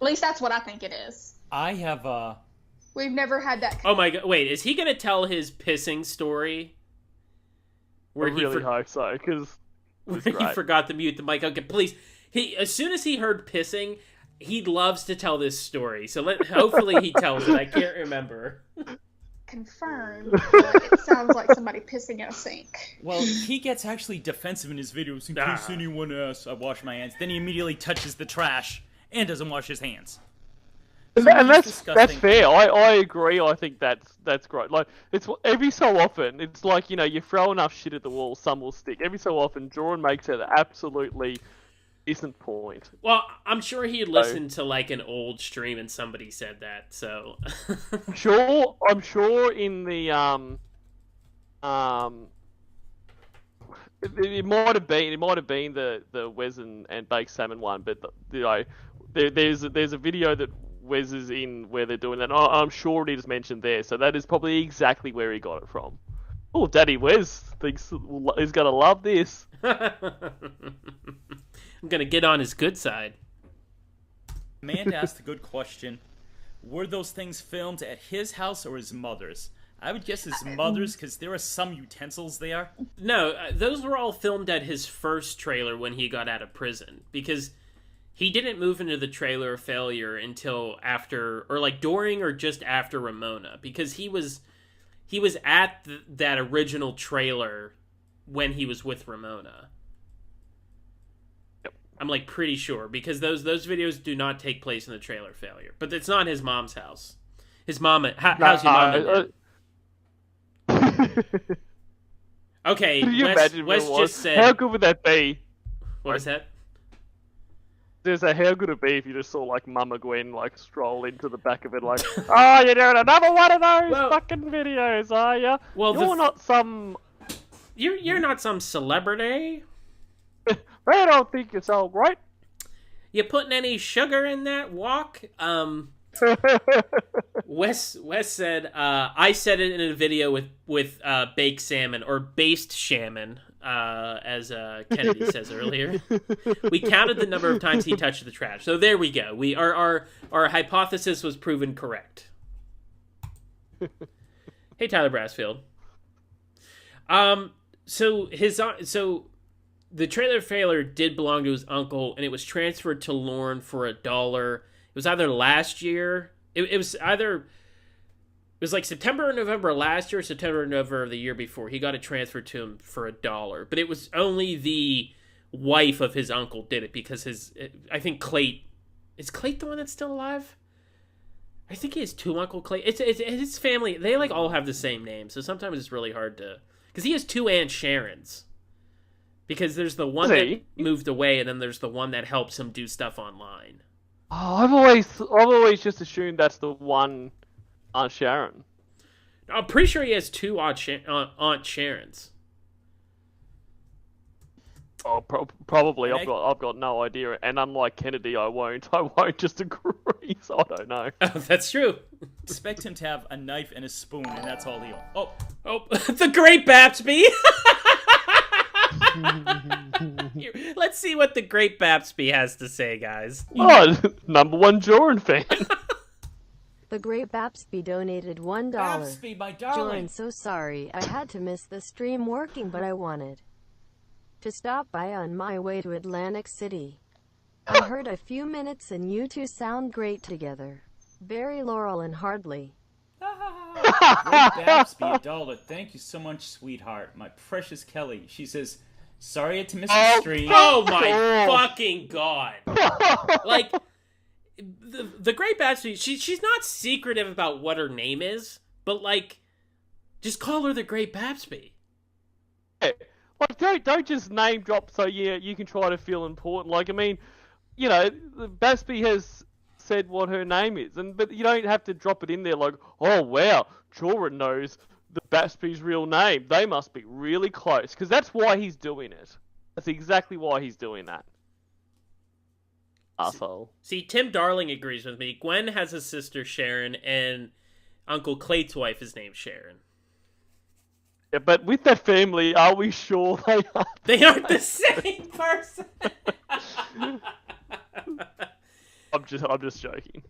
At least that's what I think it is. I have We've never had that. Oh my god! Wait, is he gonna tell his pissing story? I really hope so, because he forgot to mute the mic. Okay, please. As soon as he heard pissing, he loves to tell this story. So hopefully he tells it. I can't remember. confirmed, but it sounds like somebody pissing in a sink. Well, he gets actually defensive in his videos. In case anyone asks, I wash my hands. Then he immediately touches the trash and doesn't wash his hands. So and that's fair. I agree. I think that's great. Like, it's every so often, it's like, you know, you throw enough shit at the wall, some will stick. Every so often, Jorrun makes an absolutely decent point. Well, I'm sure he listened to like an old stream and somebody said that. So I'm sure in the it might have been the Wes and baked salmon one, but you know, there's a video that Wes is in where they're doing that. I'm sure it is mentioned there, so that is probably exactly where he got it from. Oh, Daddy Wes thinks he's gonna love this. I'm gonna get on his good side. Amanda asked a good question. Were those things filmed at his house or his mother's? I would guess his mother's, because there are some utensils there. No, those were all filmed at his first trailer when he got out of prison, because he didn't move into the trailer of failure until after, or like during or just after Ramona, because he was at that original trailer when he was with Ramona. Yep. I'm like pretty sure, because those videos do not take place in the trailer failure. But it's not his mom's house. His mom, how's your mom? Okay, Can you imagine Wes just said. How good would that be? What was that? There's a how good it'd be if you just saw like Mama Gwen like stroll into the back of it like, oh, you're doing another one of those fucking videos, are you? Well, you're not some. You're not some celebrity. They don't think you're so great. You putting any sugar in that walk? Wes said, I said it in a video with baked salmon, or based shaman, as Kennedy says earlier. We counted the number of times he touched the trash. So there we go. Our hypothesis was proven correct. Hey, Tyler Brassfield. So the trailer failure did belong to his uncle, and it was transferred to Lorne for $1. It was either last year. It was like September or November last year, or September or November of the year before. He got it transferred to him for $1, but it was only the wife of his uncle did it, because I think Clayt is Clayt the one that's still alive. I think he has two Uncle Clayt. It's his family. They like all have the same name, so sometimes it's really hard to, because he has two Aunt Sharons. Because there's the one that moved away, and then there's the one that helps him do stuff online. Oh, I've always just assumed that's the one Aunt Sharon. I'm pretty sure he has two Aunt Sharons. Oh, probably. I've got no idea. And unlike Kennedy, I won't just agree. So I don't know. Oh, that's true. Expect him to have a knife and a spoon, and that's all he'll. Oh, the Great Bapsby. Let's see what the Great Bapsby has to say, guys. Oh, #1 Jorrun fan. The Great Bapsby donated $1. Bapsby, my darling. Jorrun, so sorry I had to miss the stream working, but I wanted to stop by on my way to Atlantic City. I heard a few minutes and you two sound great together. Very Laurel and Hardly. Great Bapsby, $1. Thank you so much, sweetheart. My precious Kelly. She says, sorry I had to miss the stream. Oh my fucking god. Like, the Great Bapsby, she's not secretive about what her name is, but like, just call her the Great Bapsby. Like, don't just name drop so you can try to feel important. Like, I mean, you know, Bapsby has said what her name is, but you don't have to drop it in there like, oh wow, Jorrun knows the Bapsby's real name. They must be really close, because that's why he's doing it. That's exactly why he's doing that. Asshole. See, Tim Darling agrees with me. Gwen has a sister, Sharon, and Uncle Clayt's wife is named Sharon. Yeah, but with that family, are we sure they are? They aren't the same person. I'm just joking.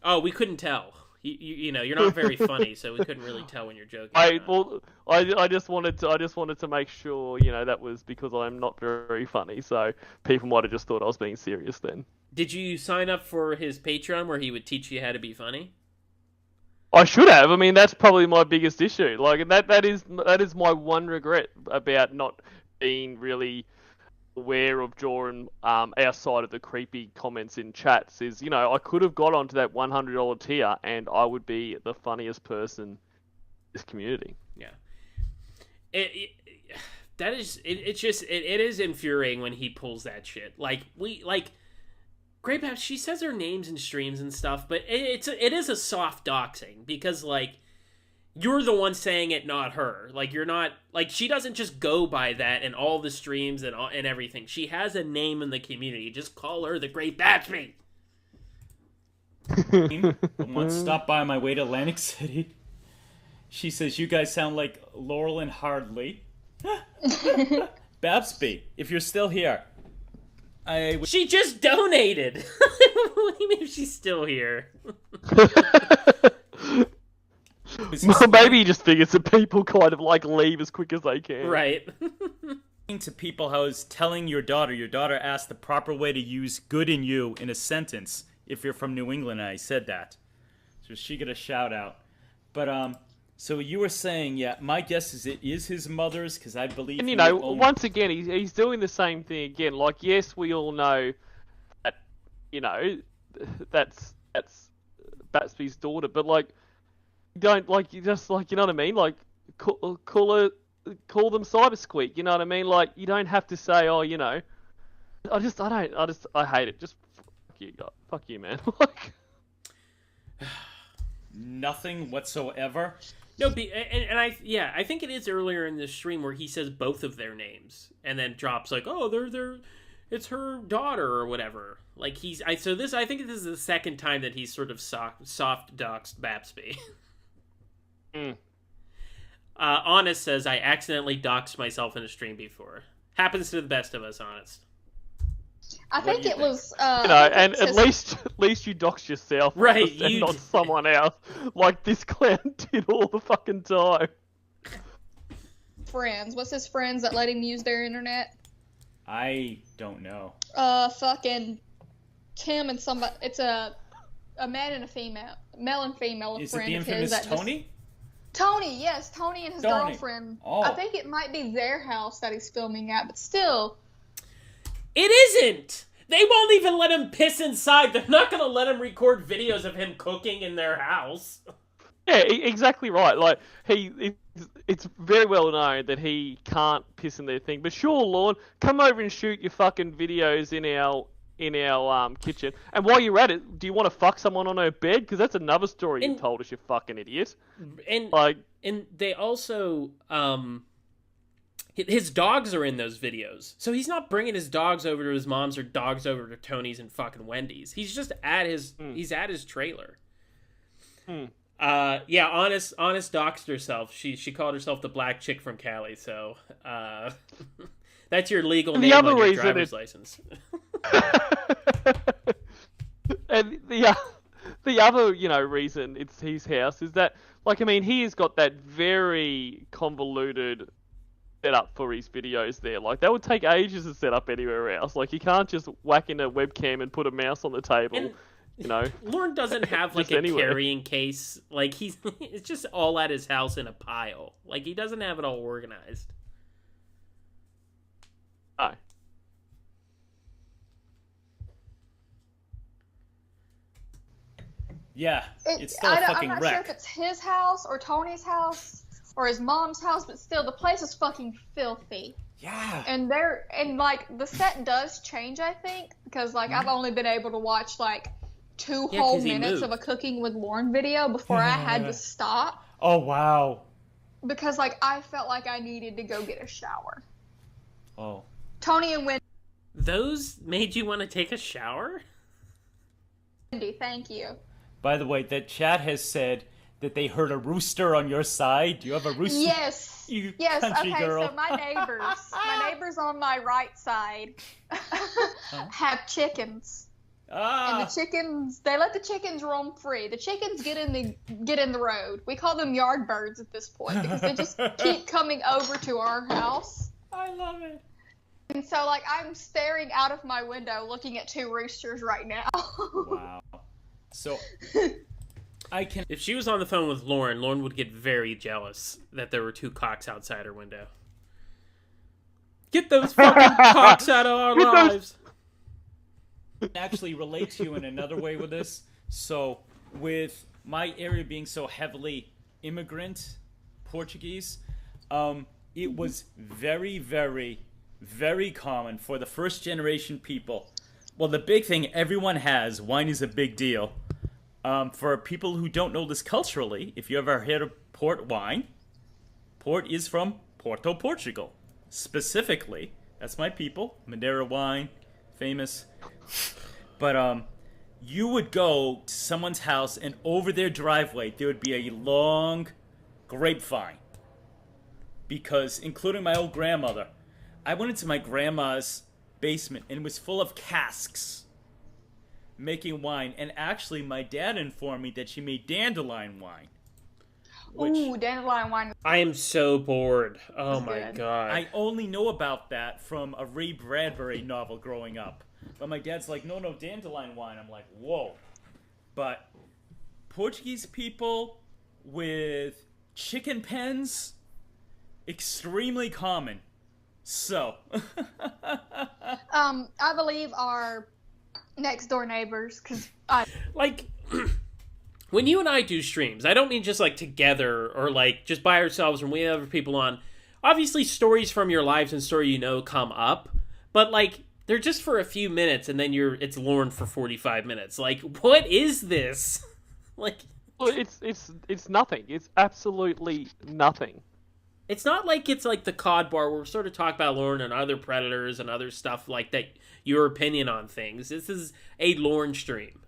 Oh, we couldn't tell. You know, you're not very funny, so we couldn't really tell when you're joking. I just wanted to make sure, you know, that was because I'm not very funny, so people might have just thought I was being serious then. Did you sign up for his Patreon where he would teach you how to be funny? I should have. I mean, that's probably my biggest issue. Like, and that is my one regret about not being really aware of Jorrun outside of the creepy comments in chats. Is, you know, I could have got onto that $100 tier, and I would be the funniest person in this community. Yeah. It's just it is infuriating when he pulls that shit. Like Grey Paps, she says her names in streams and stuff, but it is a soft doxing because like you're the one saying it, not her. Like you're not like she doesn't just go by that in all the streams and everything. She has a name in the community. Just call her the Grey Pappy. Once stopped by on my way to Atlantic City. She says, "You guys sound like Laurel and Hardley." Babsby, if you're still here, She just donated. What do you mean she's still here? Well, maybe he just figures that people kind of like leave as quick as they can. Right. to people how I was telling your daughter asked the proper way to use good in you in a sentence if you're from New England, and I said that. So she got a shout out. But, so you were saying, yeah, my guess is it is his mother's, because I believe... And, you know, once again, he's doing the same thing again. Like, yes, we all know that, you know, that's Batsby's daughter, but, like, don't, like, you just, like, you know what I mean? Like, call them Cybersqueak, you know what I mean? Like, you don't have to say, oh, you know, I hate it. Just, fuck you, man. Like... Nothing whatsoever. No, and I think it is earlier in this stream where he says both of their names and then drops like, oh, it's her daughter or whatever. Like I think this is the second time that he's sort of soft doxed Babsby. Honest says I accidentally doxed myself in a stream before. Happens to the best of us, Honest. I think it was. You know, and at least you dox yourself, right? And not someone else, like this clown did all the fucking time. Friends. What's his friends that let him use their internet? I don't know. Fucking Tim and somebody. It's a man and a female, male and female. Is friend it the of his infamous that Tony? Tony, yes, Tony and his girlfriend. Oh. I think it might be their house that he's filming at, but still. It isn't! They won't even let him piss inside. They're not going to let him record videos of him cooking in their house. Yeah, exactly right. Like, it's very well known that he can't piss in their thing. But sure, Lorne, come over and shoot your fucking videos in our kitchen. And while you're at it, do you want to fuck someone on her bed? Because that's another story you told us, you fucking idiot. And they also... His dogs are in those videos. So he's not bringing his dogs over to his mom's or dogs over to Tony's and fucking Wendy's. He's just at his he's at his trailer. Yeah, Honest doxed herself. She called herself the black chick from Cali, so that's your legal name on your driver's license. And the other, you know, reason it's his house is that, like, I mean, he has got that very convoluted set up for his videos there. Like, that would take ages to set up anywhere else. Like, you can't just whack in a webcam and put a mouse on the table, and, you know. Lorne doesn't have, like, a carrying case. Like, it's just all at his house in a pile. Like, he doesn't have it all organized. No. Yeah, it's still a fucking I'm not wreck. sure if it's his house or Tony's house or his mom's house, but still, the place is fucking filthy. Yeah. And like, the set does change, I think, because, like, I've only been able to watch, like, 2 whole minutes of a Cooking with Lorne video before I had to stop. Oh, wow. Because, like, I felt like I needed to go get a shower. Oh. Tony and Those made you want to take a shower? Wendy, thank you. By the way, that chat has said that they heard a rooster on your side. Do you have a rooster? Yes. Yes, okay, girl. so my neighbors on my right side have chickens. And the chickens, they let the chickens roam free. The chickens get in the road. We call them yard birds at this point because they just keep coming over to our house. I love it. And so, like, I'm staring out of my window looking at 2 roosters right now. Wow. So I can. If she was on the phone with Lauren, Lauren would get very jealous that there were two cocks outside her window. Get those fucking cocks out of our lives. Actually relate to you in another way with this. So, with my area being so heavily immigrant Portuguese, it was very, very, very common for the first generation people. Well, the big thing everyone has, wine is a big deal. For people who don't know this culturally, if you ever heard of port wine, port is from Porto, Portugal. Specifically, that's my people, Madeira wine, famous. But you would go to someone's house and over their driveway there would be a long grapevine. Because, including my old grandmother, I went into my grandma's basement and it was full of casks making wine. And actually, my dad informed me that she made dandelion wine. Ooh, dandelion wine. I am so bored. Oh my good. god. I only know about that from a Ray Bradbury novel growing up. But my dad's like, no, dandelion wine. I'm like, whoa. But Portuguese people with chicken pens, extremely common. So. I believe our next door neighbors, because Like, when you and I do streams, I don't mean just like together or like just by ourselves when we have other people on. Obviously, stories from your lives and story you know come up, but like they're just for a few minutes and then it's Lauren for 45 minutes. Like, what is this? Like, Well, it's nothing. It's absolutely nothing. it's not like it's like the COD bar where we sort of talk about Lauren and other predators and other stuff like that. Your opinion on things. This is a Lauren stream.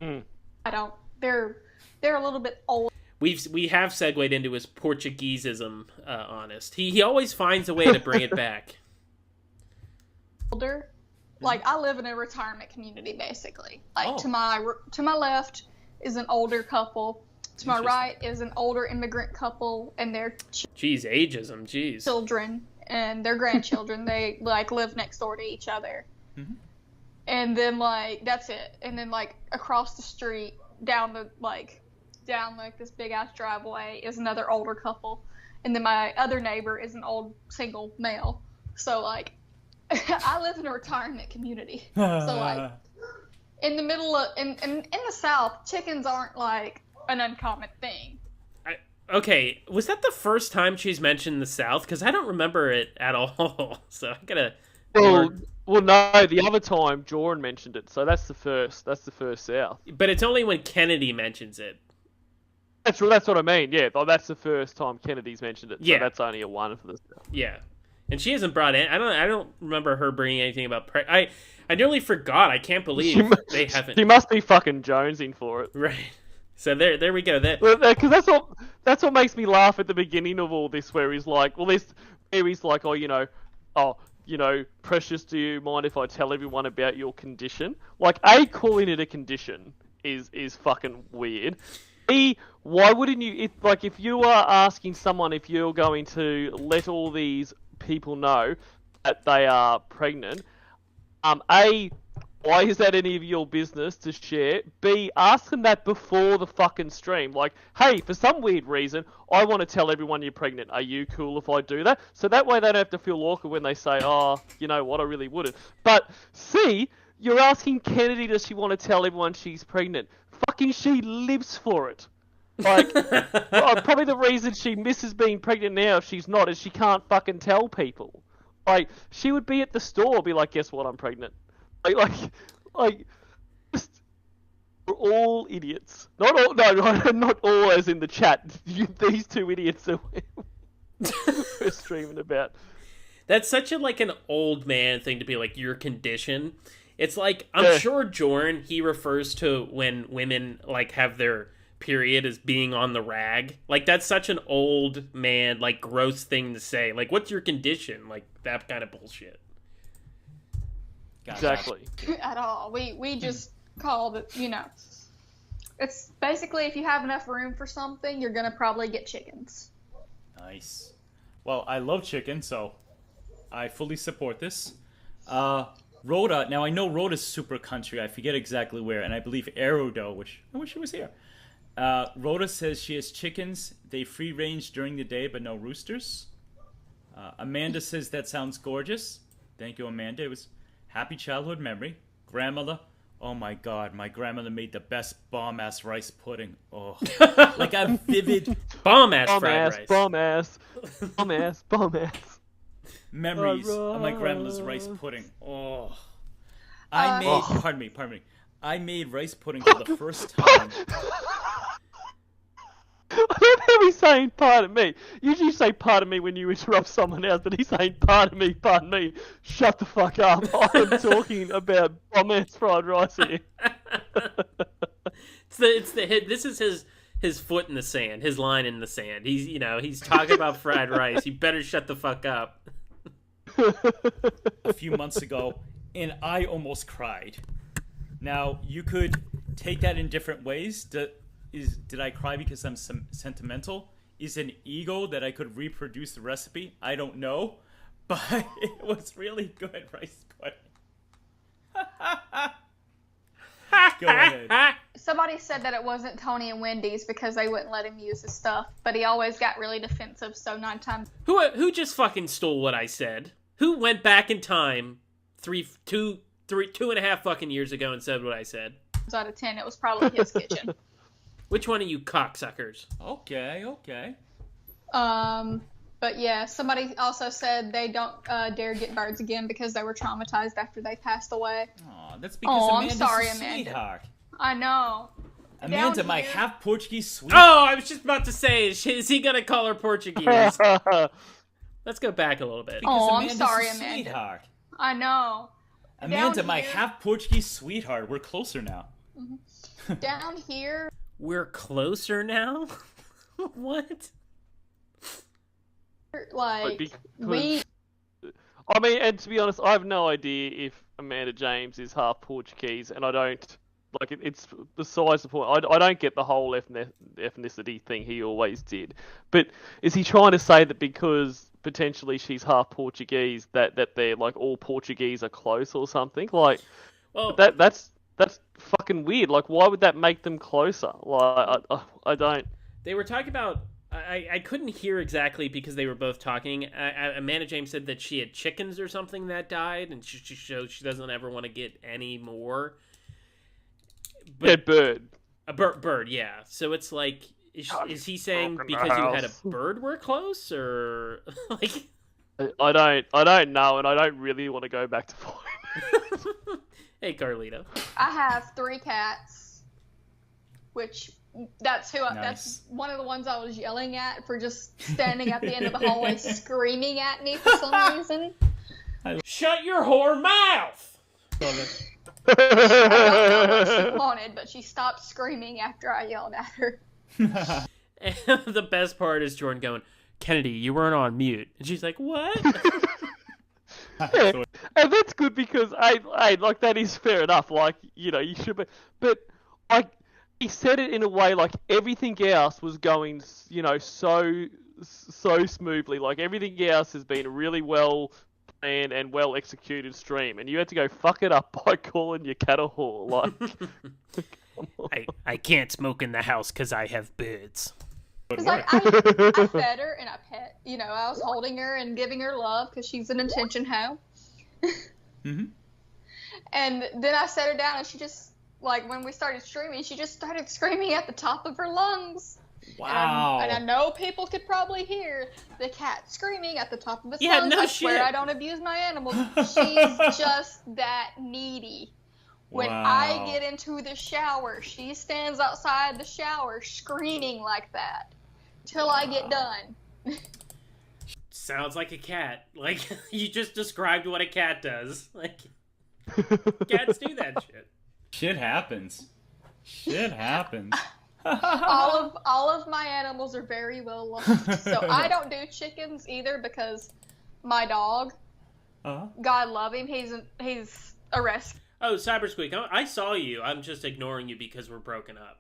I don't. They're a little bit old. We have segued into his Portuguesism, honest. He always finds a way to bring it back. Older. Like, I live in a retirement community, basically. Like, Oh. to my left is an older couple. To my right is an older immigrant couple and their Jeez, ageism, jeez. children and their grandchildren. They, like, live next door to each other. Mm-hmm. And then, like, that's it. And then, like, across the street, down this big-ass driveway is another older couple. And then my other neighbor is an old single male. So, like, I live in a retirement community. So, like, in the middle of, in the South, chickens aren't, like, an uncommon thing. Okay, was that the first time she's mentioned the South? Because I don't remember it at all. So I gotta. Well, no. The other time, Jorrun mentioned it, so that's the first. That's the first South. But it's only when Kennedy mentions it. That's what I mean. Yeah, that's the first time Kennedy's mentioned it. So Yeah. that's only a one for the South. Yeah, and she hasn't brought in. I don't remember her bringing anything about. I nearly forgot. I can't believe they haven't. She must be fucking jonesing for it. Right. So there we go. Because that's what makes me laugh at the beginning of all this, where he's like, Precious, do you mind if I tell everyone about your condition? Like, A, calling it a condition is fucking weird. B, why wouldn't you, if you are asking someone if you're going to let all these people know that they are pregnant, A, why is that any of your business to share? B, ask them that before the fucking stream. Like, hey, for some weird reason, I want to tell everyone you're pregnant. Are you cool if I do that? So that way they don't have to feel awkward when they say, oh, you know what, I really wouldn't. But C, you're asking Kennedy, does she want to tell everyone she's pregnant? Fucking she lives for it. Like, probably the reason she misses being pregnant now if she's not is she can't fucking tell people. Like, she would be at the store, be like, guess what, I'm pregnant. Just, we're all idiots. Not all, no, not all as in the chat. These two idiots that we're streaming about. That's such an old man thing to be like, your condition. It's like, I'm sure Jorrun, he refers to when women, like, have their period as being on the rag. Like, that's such an old man, like, gross thing to say. Like, what's your condition? Like, that kind of bullshit. Exactly. At all. We just called it, it's basically if you have enough room for something, you're going to probably get chickens. Nice. Well, I love chicken, so I fully support this. Rhoda, now I know Rhoda's super country. I forget exactly where, and I believe Aerodo, which I wish she was here. Rhoda says she has chickens. They free range during the day, but no roosters. Amanda says that sounds gorgeous. Thank you, Amanda. It was happy childhood memory. Grandmother, oh my god, my grandmother made the best bomb-ass rice pudding. Oh, like a vivid Bomb-ass fried rice. Bomb-ass memories of my grandmother's rice pudding. Oh, I made. Pardon me. I made rice pudding for the first time. I don't know if he's saying pardon me. Usually you say pardon me when you interrupt someone else, but he's saying pardon me. Shut the fuck up. I'm talking about bomb-ass fried rice here. It's the hit. This is his foot in the sand, his line in the sand. He's talking about fried rice. You better shut the fuck up. A few months ago, and I almost cried. Now, you could take that in different ways. Did I cry because I'm sentimental? Is an ego that I could reproduce the recipe? I don't know. But it was really good rice pudding. Go ahead. Somebody said that it wasn't Tony and Wendy's because they wouldn't let him use his stuff, but he always got really defensive, so 9 times... Who just fucking stole what I said? Who went back in time two and a half fucking years ago and said what I said? out of 10, it was probably his kitchen. Which one of you cocksuckers? Okay. But yeah, somebody also said they don't dare get birds again because they were traumatized after they passed away. Aw, that's because Amanda's I'm sorry, a Amanda. sweetheart. I know. Amanda, Down my here- half Portuguese sweet. Oh, I was just about to say, is he gonna call her Portuguese? Let's go back a little bit. Because Oh, I'm Amanda's sorry, a Amanda. sweetheart. I know. Amanda, Down my here- half Portuguese sweetheart. We're closer now. Down here, We're closer now? What? like, because- we... I mean, and to be honest, I have no idea if Amanda James is half Portuguese, and I don't like it. It's besides the point. I don't get the whole ethnicity thing he always did. But is he trying to say that because potentially she's half Portuguese, that they're like all Portuguese are close or something? Like, Well, that's fucking weird. Like, why would that make them closer? Like, I don't. they were talking about... I couldn't hear exactly because they were both talking. Amanda James said that she had chickens or something that died, and she doesn't ever want to get any more. Yeah, bird. A bird, yeah. So it's like, is he saying because you had a bird we're close, or like? I don't know, and I don't really want to go back to find. Hey, Carlito. I have 3 cats, which that's Nice. that's one of the ones I was yelling at for just standing at the end of the hallway screaming at me for some reason. Shut your whore mouth! I don't know what she wanted, but she stopped screaming after I yelled at her. And the best part is Jordan going, Kennedy, you weren't on mute. And she's like, what? Yeah, and that's good because I like that is fair enough. Like, you know, you should be, but like he said it in a way like everything else was going, you know, so smoothly. Like everything else has been a really well planned and well executed stream, and you had to go fuck it up by calling your cat a whore. Like, I can't smoke in the house because I have birds. Because like I fed her and I pet, you know, I was holding her and giving her love because she's an attention hoe. Mm-hmm. And then I set her down and she just, like when we started streaming, she just started screaming at the top of her lungs. Wow. And I know people could probably hear the cat screaming at the top of his Yeah, lungs. no I shit. swear I don't abuse my animals. She's just that needy. When I Wow. get into the shower, she stands outside the shower screaming like that till I get done. Sounds like a cat. Like, you just described what a cat does. Like, cats do that shit. Shit happens. all of my animals are very well loved. So I don't do chickens either because my dog, God love him, he's a rescue, Oh, Cybersqueak, I saw you. I'm just ignoring you because we're broken up.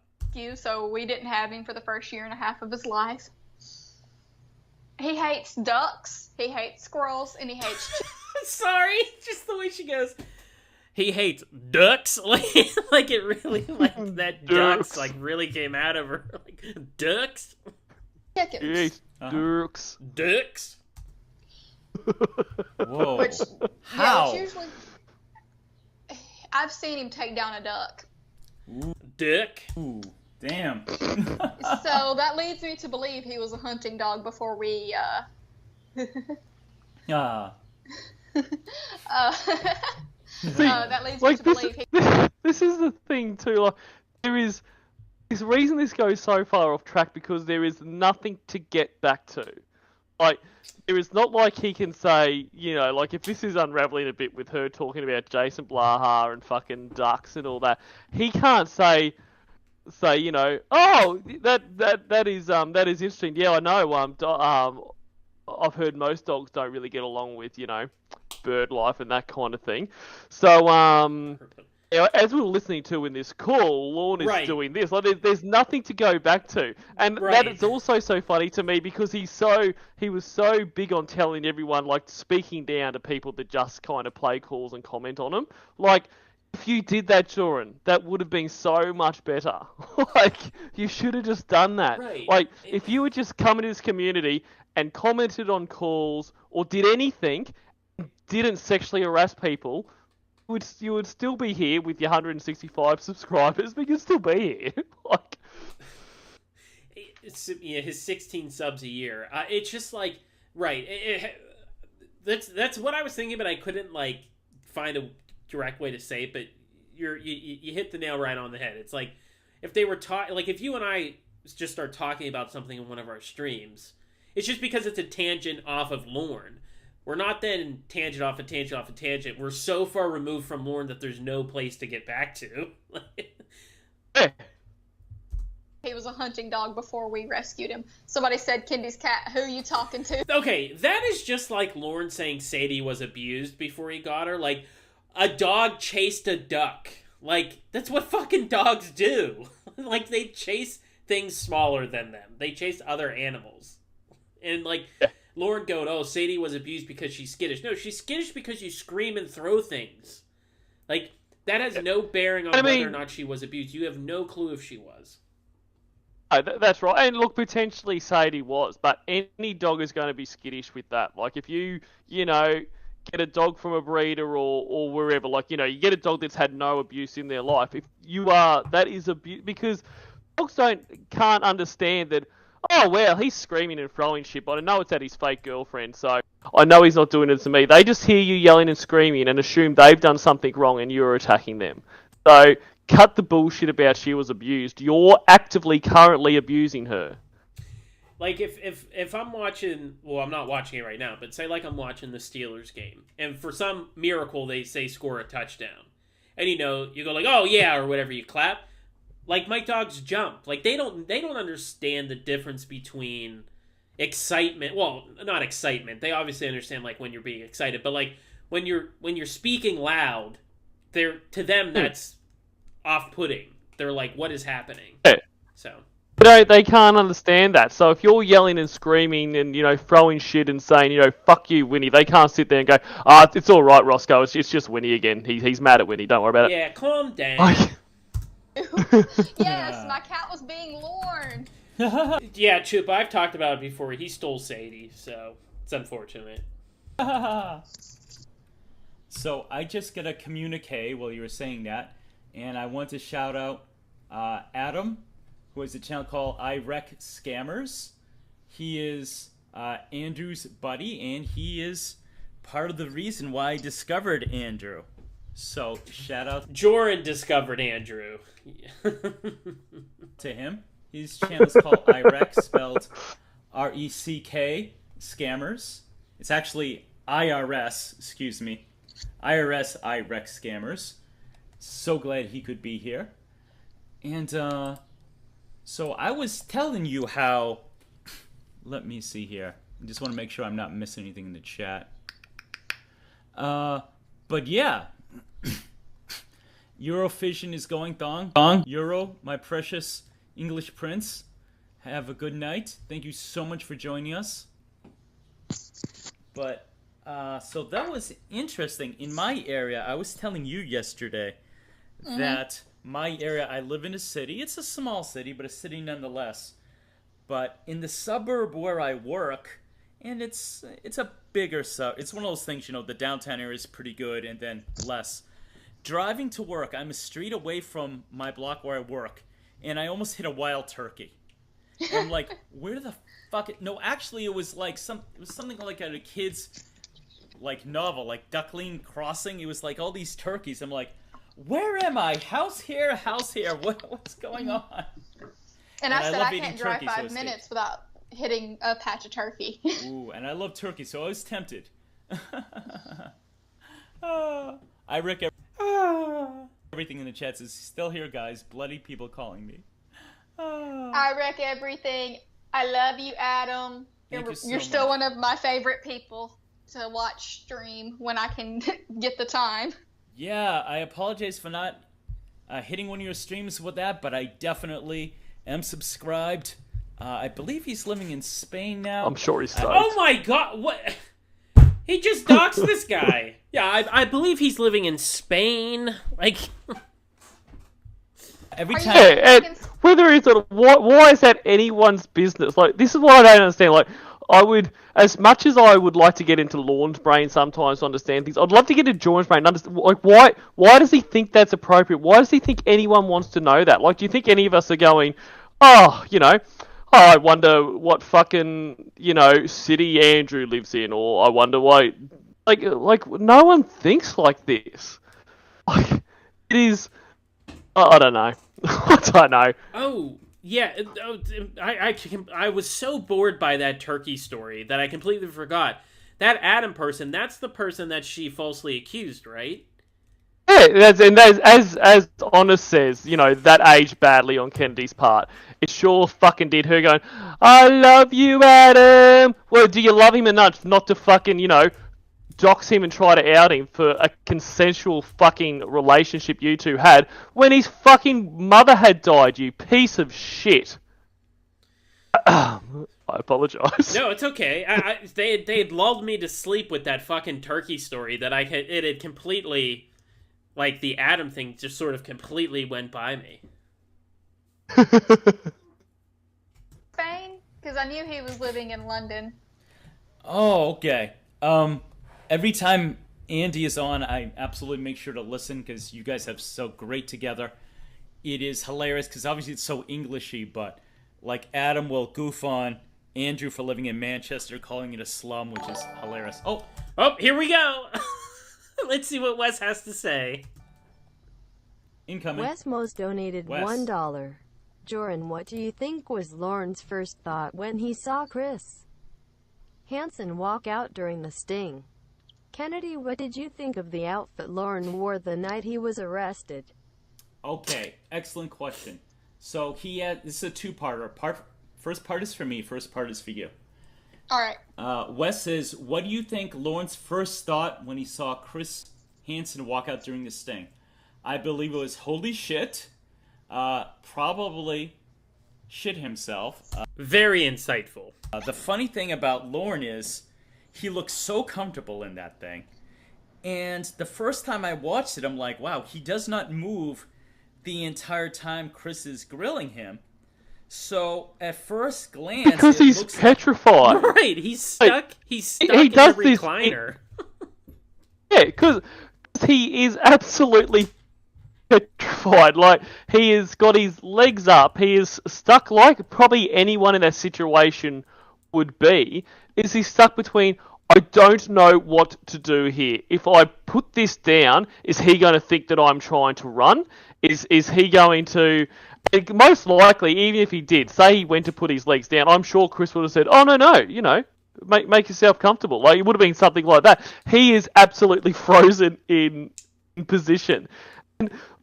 so we didn't have him for the first year and a half of his life. He hates ducks, he hates squirrels, and he hates Sorry, just the way she goes. he hates ducks. Like it really, like that ducks, like really came out of her. Like, ducks? Chickens. Dirks. Ducks? Whoa. Which, How? Yeah, which usually... I've seen him take down a duck. Duck? Ooh, damn. So that leads me to believe he was a hunting dog before we, Ah. that leads me to believe he... This is the thing too. Like, there is reason this goes so far off track because there is nothing to get back to. Like, there is not like he can say, you know, like if this is unraveling a bit with her talking about Jason Blaha and fucking ducks and all that, he can't say, you know, oh, that is interesting. Yeah, I know. I've heard most dogs don't really get along with, you know, bird life and that kind of thing. So, you know, as we were listening to in this call, Lorne is doing this. Like, there's nothing to go back to, and that is also so funny to me because he was so big on telling everyone, like, speaking down to people that just kind of play calls and comment on them. Like, if you did that, Jorrun, that would have been so much better. Like, you should have just done that. Right. Like, if you would just come into this community and commented on calls or did anything, didn't sexually harass people, you would still be here with your 165 subscribers, but you'd still be here. Like, his 16 subs a year. It's just like, right. That's what I was thinking, but I couldn't like find a direct way to say it. But you hit the nail right on the head. It's like if they were like if you and I just start talking about something in one of our streams, it's just because it's a tangent off of Lorne. We're not then tangent off a tangent off a tangent. We're so far removed from Lorne that there's no place to get back to. He was a hunting dog before we rescued him. Somebody said, Kendy's cat, who are you talking to? Okay, that is just like Lorne saying Sadie was abused before he got her. Like, a dog chased a duck. Like, that's what fucking dogs do. Like, they chase things smaller than them. They chase other animals. And, like... Lorne going, oh, Sadie was abused because she's skittish. No, she's skittish because you scream and throw things. Like, that has no bearing on whether or not she was abused. You have no clue if she was. That's right. And look, potentially Sadie was, but any dog is going to be skittish with that. Like, if you know, get a dog from a breeder or wherever, like, you know, you get a dog that's had no abuse in their life, if you are, that is abuse, because dogs can't understand that, oh, well, he's screaming and throwing shit, but I know it's at his fake girlfriend, so I know he's not doing it to me. They just hear you yelling and screaming and assume they've done something wrong and you're attacking them. So, cut the bullshit about she was abused. You're actively, currently abusing her. Like, if I'm watching... Well, I'm not watching it right now, but say, like, I'm watching the Steelers game, and for some miracle they say score a touchdown. And, you know, you go like, oh, yeah, or whatever, you clap. Like, my dogs jump. Like, they don't understand the difference between excitement. Well, not excitement. They obviously understand, like, when you're being excited. But, like, when you're speaking loud, to them, that's off-putting. They're like, what is happening? So. But they can't understand that. So if you're yelling and screaming and, you know, throwing shit and saying, you know, fuck you, Winnie, they can't sit there and go, it's all right, Roscoe. It's just Winnie again. He's mad at Winnie. Don't worry about it. Yeah, calm down. Yes, my cat was being Lorne. Yeah, Chupa, I've talked about it before. He stole Sadie, so it's unfortunate. So I just got a communique while you were saying that, and I want to shout out Adam, who has a channel called I Wreck Scammers. He is Andrew's buddy, and he is part of the reason why I discovered Andrew. So, shout out Jorrun discovered Andrew. to him. His channel is called IREC, spelled R-E-C-K, Scammers. It's actually IRS, excuse me. IRS IREC Scammers. So glad he could be here. And, so I was telling you how... Let me see here. I just want to make sure I'm not missing anything in the chat. But yeah... Eurovision is going thong. Euro, my precious English prince. Have a good night. Thank you so much for joining us. But So that was interesting. In my area, I was telling you yesterday that my area, I live in a city. It's a small city, but a city nonetheless. But in the suburb where I work, and it's a bigger suburb. It's one of those things, the downtown area is pretty good, and then less. Driving to work, I'm a street away from my block where I work, and I almost hit a wild turkey. And I'm like, where the fuck? No, actually, it was something like a kid's novel, like Duckling Crossing. It was like all these turkeys. I'm like, where am I? House here, house here. What's going on? And I said I can't drive 5 minutes without hitting a patch of turkey. Ooh, and I love turkey, so I was tempted. I wreck everything in the chat says, still here, guys. Bloody people calling me. I wreck everything. I love you, Adam. You're still one of my favorite people to watch stream when I can get the time. Yeah, I apologize for not hitting one of your streams with that, but I definitely am subscribed. I believe he's living in Spain now. I'm sure he's stoked. Oh my god, what? He just doxed this guy. Yeah, I believe he's living in Spain. Every time. Yeah, and whether it's why is that anyone's business? This is what I don't understand. I would, as much as I would like to get into Lorne's brain sometimes to understand things, I'd love to get into Jorrun's brain and understand, why does he think that's appropriate? Why does he think anyone wants to know that? Do you think any of us are going, oh, I wonder what fucking, city Andrew lives in, or I wonder why, no one thinks like this. It is, I don't know. I don't know. Oh, yeah, I was so bored by that turkey story that I completely forgot. That Adam person, that's the person that she falsely accused, right? Yeah, as Honest says, that aged badly on Kennedy's part. It sure fucking did. Her going, I love you, Adam. Well, do you love him enough not to fucking, dox him and try to out him for a consensual fucking relationship you two had when his fucking mother had died, you piece of shit. I apologize. No, it's okay. They had lulled me to sleep with that fucking turkey story that it had completely, the Adam thing just sort of completely went by me. Spain? Because I knew he was living in London. Oh, okay. Every time Andy is on, I absolutely make sure to listen because you guys have so great together. It is hilarious because obviously it's so Englishy, but Adam will goof on Andrew for living in Manchester, calling it a slum, which is hilarious. Oh, here we go. Let's see what Wes has to say. Incoming. Wes most donated $1. Jorrun, what do you think was Lorne's first thought when he saw Chris Hansen walk out during the sting? Kennedy, what did you think of the outfit Lorne wore the night he was arrested? Okay, excellent question. So this is a two-parter. First part is for me, first part is for you. Alright. Wes says, what do you think Lorne's first thought when he saw Chris Hansen walk out during the sting? I believe it was, holy shit, probably shit himself. Very insightful. The funny thing about Lorne is, he looks so comfortable in that thing. And the first time I watched it, I'm like, wow, he does not move the entire time Chris is grilling him. So, at first glance, because he's petrified. Right, he's stuck in a recliner. Yeah, because he is absolutely petrified. He has got his legs up. He is stuck like probably anyone in that situation would be. Is he stuck between, I don't know what to do here. If I put this down, is he going to think that I'm trying to run? Is he going to... Most likely, even if he did, say he went to put his legs down, I'm sure Chris would have said, oh, no, make yourself comfortable. It would have been something like that. He is absolutely frozen in position.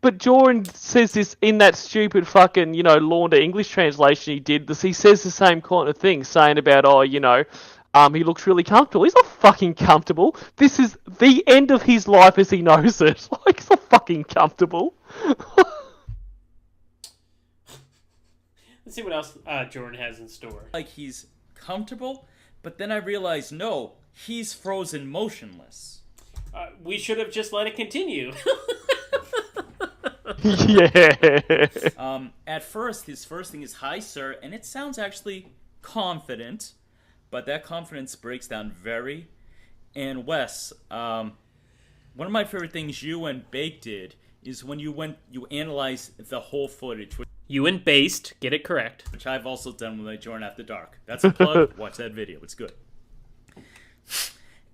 But Jorrun says this in that stupid fucking, Lorne to English translation he did. He says the same kind of thing, saying about, he looks really comfortable. He's not fucking comfortable. This is the end of his life as he knows it. He's not fucking comfortable. Let's see what else Jorrun has in store. He's comfortable, But then I realized, no, he's frozen motionless. We should have just let it continue. Yeah. At first, his first thing is hi, sir, and it sounds actually confident, but that confidence breaks down very. And Wes, one of my favorite things you and Bake did is when you analyzed the whole footage, You and Based, get it correct. which I've also done with my Jorrun After Dark. That's a plug. Watch that video. It's good.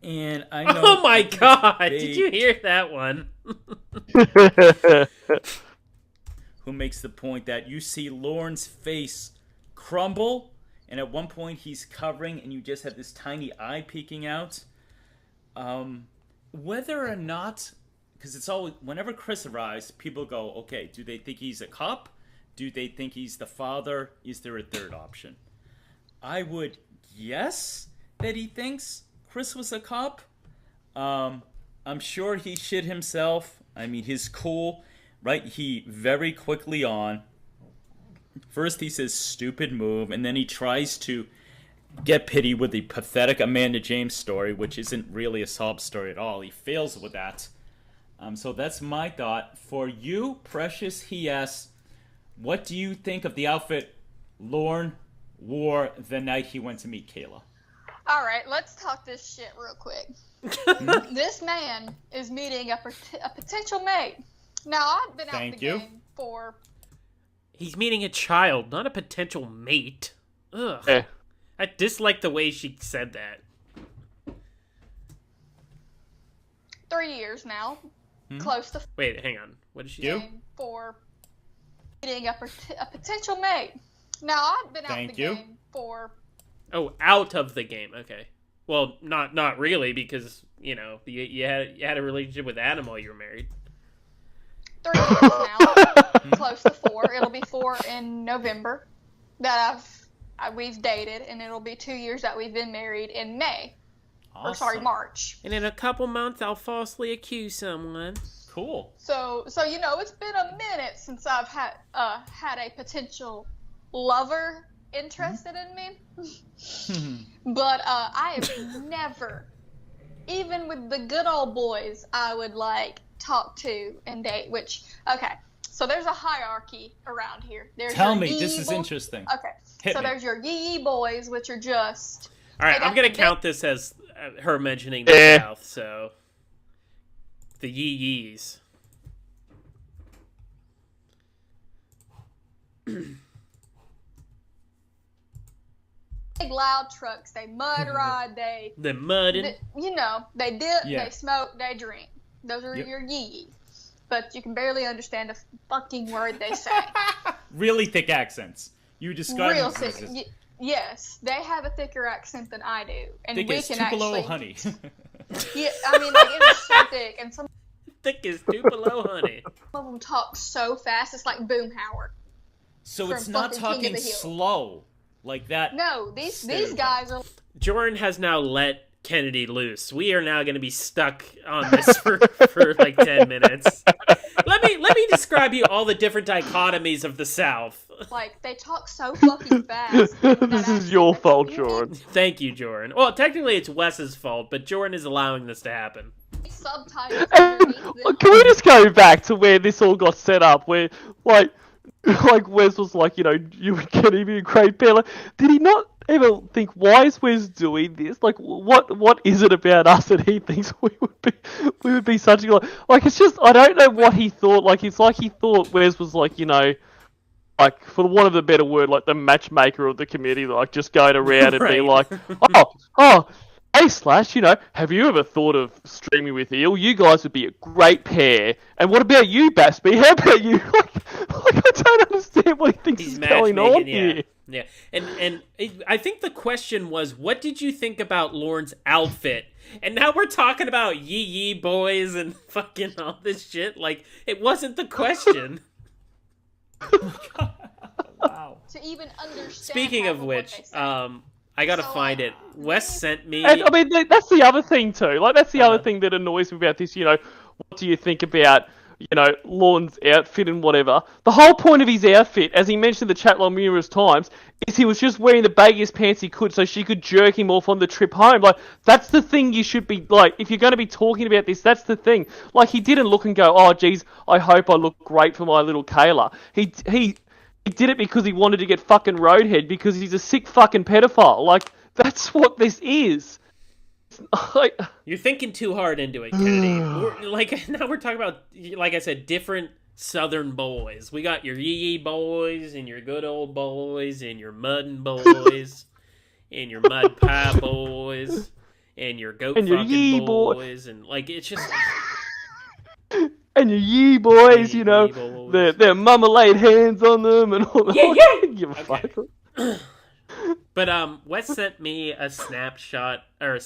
And I know. Oh my god! Did you hear that one? Who makes the point that you see Lorne's face crumble, and at one point he's covering, and you just have this tiny eye peeking out. Whether or not, because it's always whenever Chris arrives, people go, okay, do they think he's a cop? Do they think he's the father? Is there a third option? I would guess that he thinks Chris was a cop. I'm sure he shit himself. I mean, he's cool, right? He very quickly on. First he says stupid move, and then he tries to get pity with the pathetic Amanda James story, which isn't really a sob story at all. He fails with that. So that's my thought. For you, Precious, he asks, what do you think of the outfit Lorne wore the night he went to meet Kayla? All right, let's talk this shit real quick. This man is meeting a potential mate. Now, I've been out Thank the you. game for... He's meeting a child, not a potential mate. Ugh. Yeah. I dislike the way she said that. 3 years now. Close to Wait, hang on. What did she You? say? game for meeting a potential mate. Now, I've been out Thank the you. game for... Oh, out of the game. Okay. Well, not really, because you had a relationship with Adam while you were married. 3 years now. Close to 4. It'll be 4 in November that we've dated, and it'll be 2 years that we've been married in May. Or sorry, Awesome. March. And in a couple months, I'll falsely accuse someone. Cool. So it's been a minute since I've had a potential lover interested in me. But I have never, even with the good old boys, I would talk to and date. Which so there's a hierarchy around here. There's Tell your me, yee this is boy- interesting. Okay, Hit so me. there's your yee boys, which are just. All right, They I'm got gonna the count this as her mentioning the Eh. South. So the yee-yees. Big loud trucks. They mud ride. They. The muddin'. They dip, Yeah. they smoke, they drink. Those are Yep. your yee. But you can barely understand a fucking word they say. Really thick accents. You describe Real them thick. as Yes, they have a thicker accent than I do, and thick we as can Tupelo actually. honey. Yeah, I mean, it is so thick, and some Thick as Tupelo honey. of them talk so fast. It's like Boomhauer. So From it's not fucking King of talking the Hill. slow like that. No, these Stereotype. guys are. Jorrun has now let Kennedy loose. We are now going to be stuck on this for like 10 minutes. Let me describe you all the different dichotomies of the South. They talk so fucking fast. This is your fault, Jorrun. Thank you, Jorrun. Well, technically it's Wes's fault, but Jorrun is allowing this to happen. Subtitles underneath them. Can we just go back to where this all got set up? Where, like Wes was like, you and Kenny be a great pair. Like, did he not ever think, why is Wes doing this? Like, what is it about us that he thinks we would be such a like? It's just I don't know what he thought. Like, it's like he thought Wes was like, like, for want of a better word, like the matchmaker of the committee, like just going around and being like, hey Slash, have you ever thought of streaming with Eel? You guys would be a great pair. And what about you, Baspy? How about you? Like I don't understand what he thinks He's is going on matchmaking, here. yeah. And I think the question was, what did you think about Lorne's outfit? And now we're talking about yee boys and fucking all this shit. Like, it wasn't the question. Wow. To even understand. Speaking half of what which, they say. I gotta So, find it. Wes sent me. And I mean, that's the other thing too. Like, that's the other thing that annoys me about this. What do you think about, Lorne's outfit and whatever. The whole point of his outfit, as he mentioned in the chat line numerous times, is he was just wearing the baggiest pants he could so she could jerk him off on the trip home. Like, that's the thing you should be, like, if you're going to be talking about this, that's the thing. Like, he didn't look and go, oh, geez, I hope I look great for my little Kayla. He did it because he wanted to get fucking roadhead because he's a sick fucking pedophile. Like, that's what this is. You're thinking too hard into it, Kennedy. Now we're talking about, like I said, different Southern boys. We got your yee boys and your good old boys and your muddin' boys and your mud pie boys and your goat and fucking your boys and like it's just and your yee boys, boys. Their mama laid hands on them and all that. Give a fuck. But Wes sent me a snapshot or a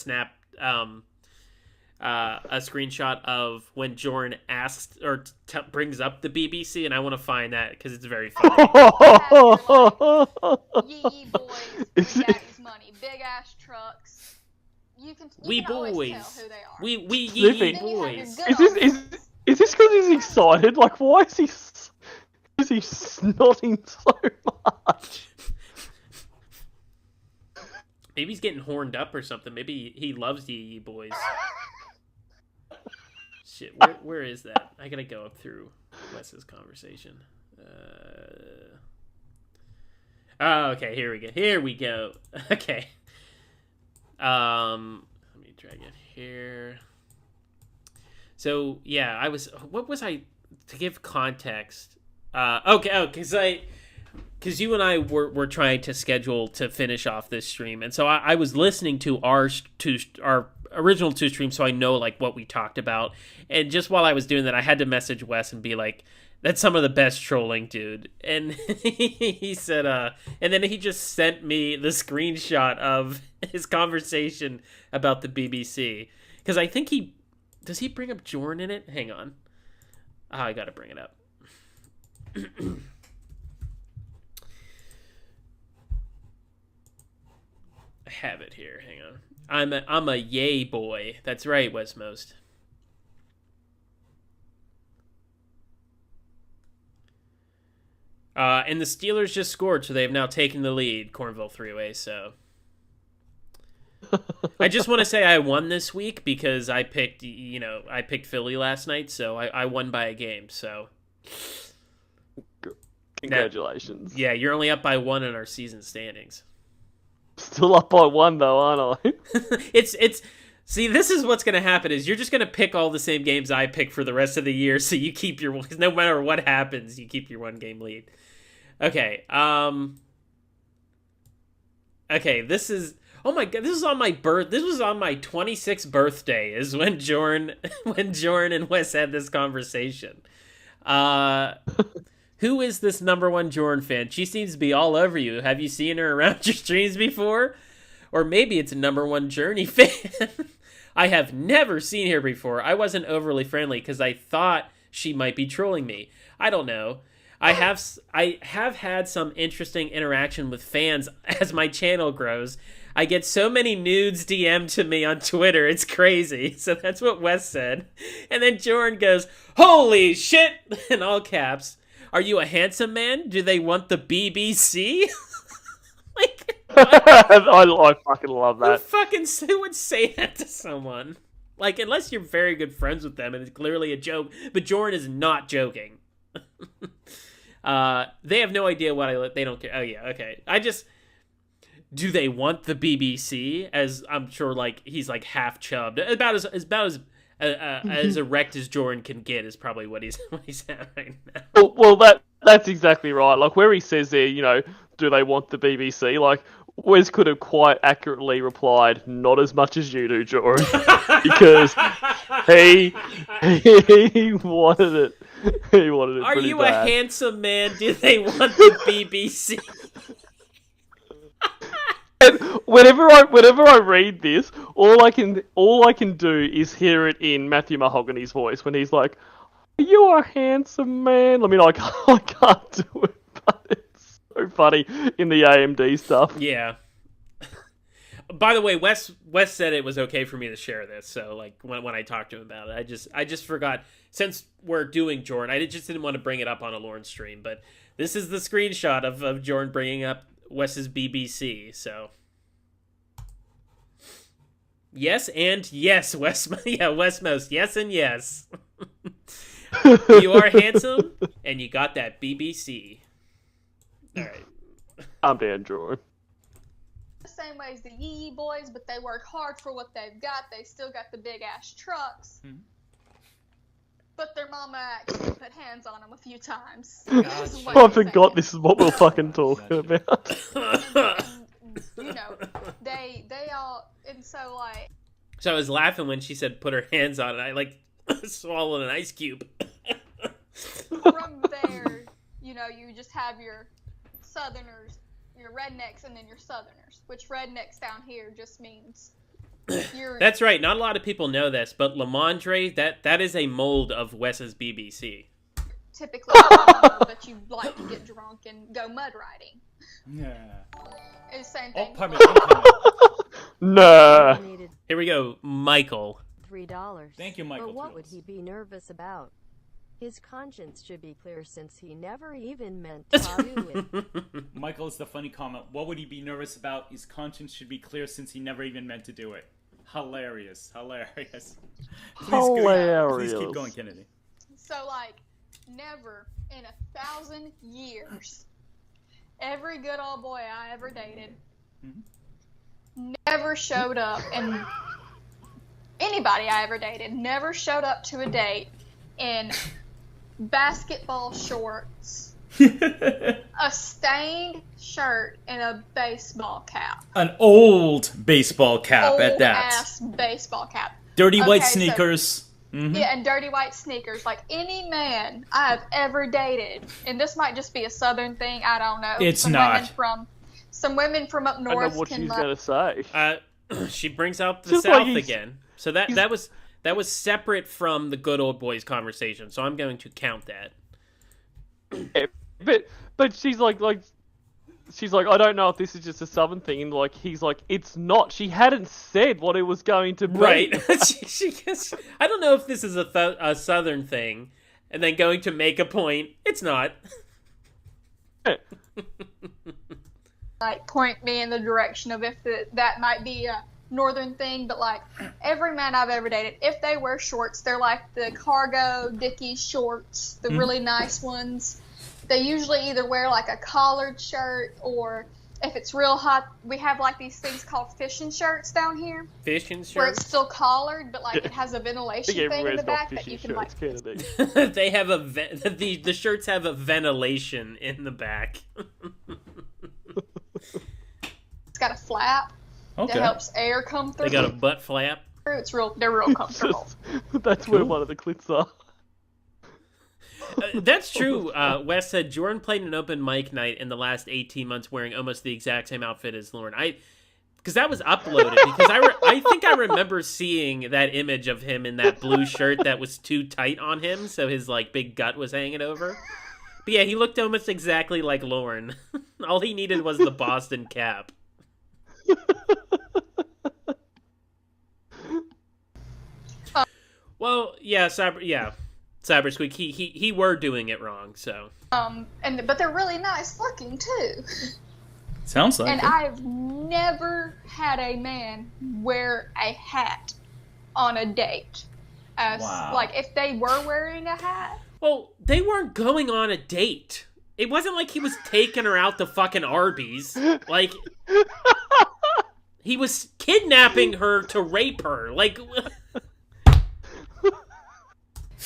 screenshot of when Jorrun asks or brings up the BBC, and I want to find that because it's very funny. Yee boys, big daddy's money, big ass trucks. You can always tell who they are. We yee boys. Is this because he's excited? Like, why is he snotting so much? Maybe he's getting horned up or something. Maybe he loves the Yee Boys. Shit, where is that? I gotta go up through Wes's conversation. Oh, okay, here we go. Okay. Let me drag it here. So, yeah, what was I, to give context? Because you and I were trying to schedule to finish off this stream, and so I was listening to our original two streams, so I know like what we talked about. And just while I was doing that, I had to message Wes and be like, "That's some of the best trolling, dude." And he said, and then he just sent me the screenshot of his conversation about the BBC, because I think does he bring up Jorrun in it? Hang on, I gotta bring it up. I have it here. Hang on. I'm a yay boy. That's right, Westmost. And the Steelers just scored, so they have now taken the lead. Cornville 3-way. So I just want to say I won this week because I picked Philly last night, so I won by a game. So congratulations. Yeah, you're only up by 1 in our season standings. Still up by 1 though, aren't I? See, this is what's going to happen is you're just going to pick all the same games I pick for the rest of the year, so you keep your, no matter what happens, you keep your 1 game lead. Okay, okay, this is, oh my god, this was on my 26th birthday is when Jorrun and Wes had this conversation. Who is this number 1 Jorrun fan? She seems to be all over you. Have you seen her around your streams before? Or maybe it's a number 1 Journey fan. I have never seen her before. I wasn't overly friendly because I thought she might be trolling me. I don't know. I have had some interesting interaction with fans as my channel grows. I get so many nudes DM'd to me on Twitter. It's crazy. So that's what Wes said. And then Jorrun goes, "Holy shit!" in all caps. "Are you a handsome man? Do they want the BBC?" Like, I fucking love that. Who would say that to someone? Like, unless you're very good friends with them and it's clearly a joke. But Jorrun is not joking. They have no idea what they don't care. Oh yeah, okay. Do they want the BBC? As I'm sure, like he's like half chubbed, about as erect as Jorrun can get is probably what he's at right now. Well, that's exactly right. Like where he says there, do they want the BBC? Like Wes could have quite accurately replied, "Not as much as you do, Jorrun," because he wanted it. He wanted it. Are pretty you bad. a handsome man? Do they want the BBC? And whenever I read this, all I can do is hear it in Matthew Mahogany's voice when he's like, "Are you a handsome man?" I mean, I can't do it, but it's so funny in the AMD stuff. Yeah. By the way, Wes said it was okay for me to share this. So like when I talked to him about it, I just forgot. Since we're doing Jorrun, I just didn't want to bring it up on a Lorne stream. But this is the screenshot of Jorrun bringing up Wes's BBC. So yes and yes, Wes. Yeah, Wes Most. Yes and yes. You are handsome, and you got that BBC. All right. I'm down, Jorrun. The same way as the Yee boys, but they work hard for what they've got. They still got the big ass trucks. Mm-hmm. But their mama actually put hands on them a few times. Gotcha. I forgot this is what we're fucking talking about. You know, they all, and so like. So I was laughing when she said put her hands on it. I like swallowed an ice cube. From there, you know, you just have your Southerners, your rednecks, and then your Southerners. Which rednecks down here just means you're. That's right. Not a lot of people know this, but Lamondre, that is a mold of Wes's BBC. Typically, but you like to get drunk and go mud riding. Yeah. It's the same Oh, thing. pardon me. Nah. Needed Here we go, Michael. $3. Thank you, Michael. But what would Fields. he be nervous about? His conscience should be clear since he never even meant to do it. Michael is the funny comment. What would he be nervous about? His conscience should be clear since he never even meant to do it. Hilarious. Hilarious. Hilarious. Please keep going, Kennedy. So, like, never in 1,000 years, every good old boy I ever dated never showed up, and anybody I ever dated never showed up to a date in basketball shorts, a stained shirt, and a baseball cap. An old baseball cap Old at that. ass baseball cap. Dirty white Okay, so- sneakers. Mhm. Yeah, and dirty white sneakers. Like any man I've ever dated, and this might just be a Southern thing. I don't know. It's some not. Women from up I know north what can she's like. gonna say. She brings out the Just South like again. So that was separate from the good old boys conversation. So I'm going to count that. Yeah, but she's like I don't know if this is just a Southern thing, and like he's like it's not. She hadn't said what it was going to be. Right. I don't know if this is a Southern thing, and then going to make a point. It's not. Like point me in the direction of if that might be a northern thing, but like every man I've ever dated, if they wear shorts, they're like the cargo Dickies shorts, the really nice ones. They usually either wear like a collared shirt, or if it's real hot, we have like these things called fishing shirts down here, Fishing where shirts. it's still collared, but like it has a ventilation I think thing in everywhere's the got back that fishy you can like. shirts, Kennedy. They have the shirts have a ventilation in the back. It's got a flap Okay. that helps air come through. They got a butt flap. They're real comfortable. That's where one of the clips are. That's true. Wes said Jorrun played an open mic night in the last 18 months wearing almost the exact same outfit as Lorne. Because that was uploaded. Because I think I remember seeing that image of him in that blue shirt that was too tight on him, so his like big gut was hanging over. But yeah, he looked almost exactly like Lorne. All he needed was the Boston cap. Well, yeah, Cybersqueak. He were doing it wrong, so. But they're really nice looking too. Sounds like And it. I've never had a man wear a hat on a date. Wow. Like if they were wearing a hat. Well, they weren't going on a date. It wasn't like he was taking her out to fucking Arby's. Like, he was kidnapping her to rape her. Like,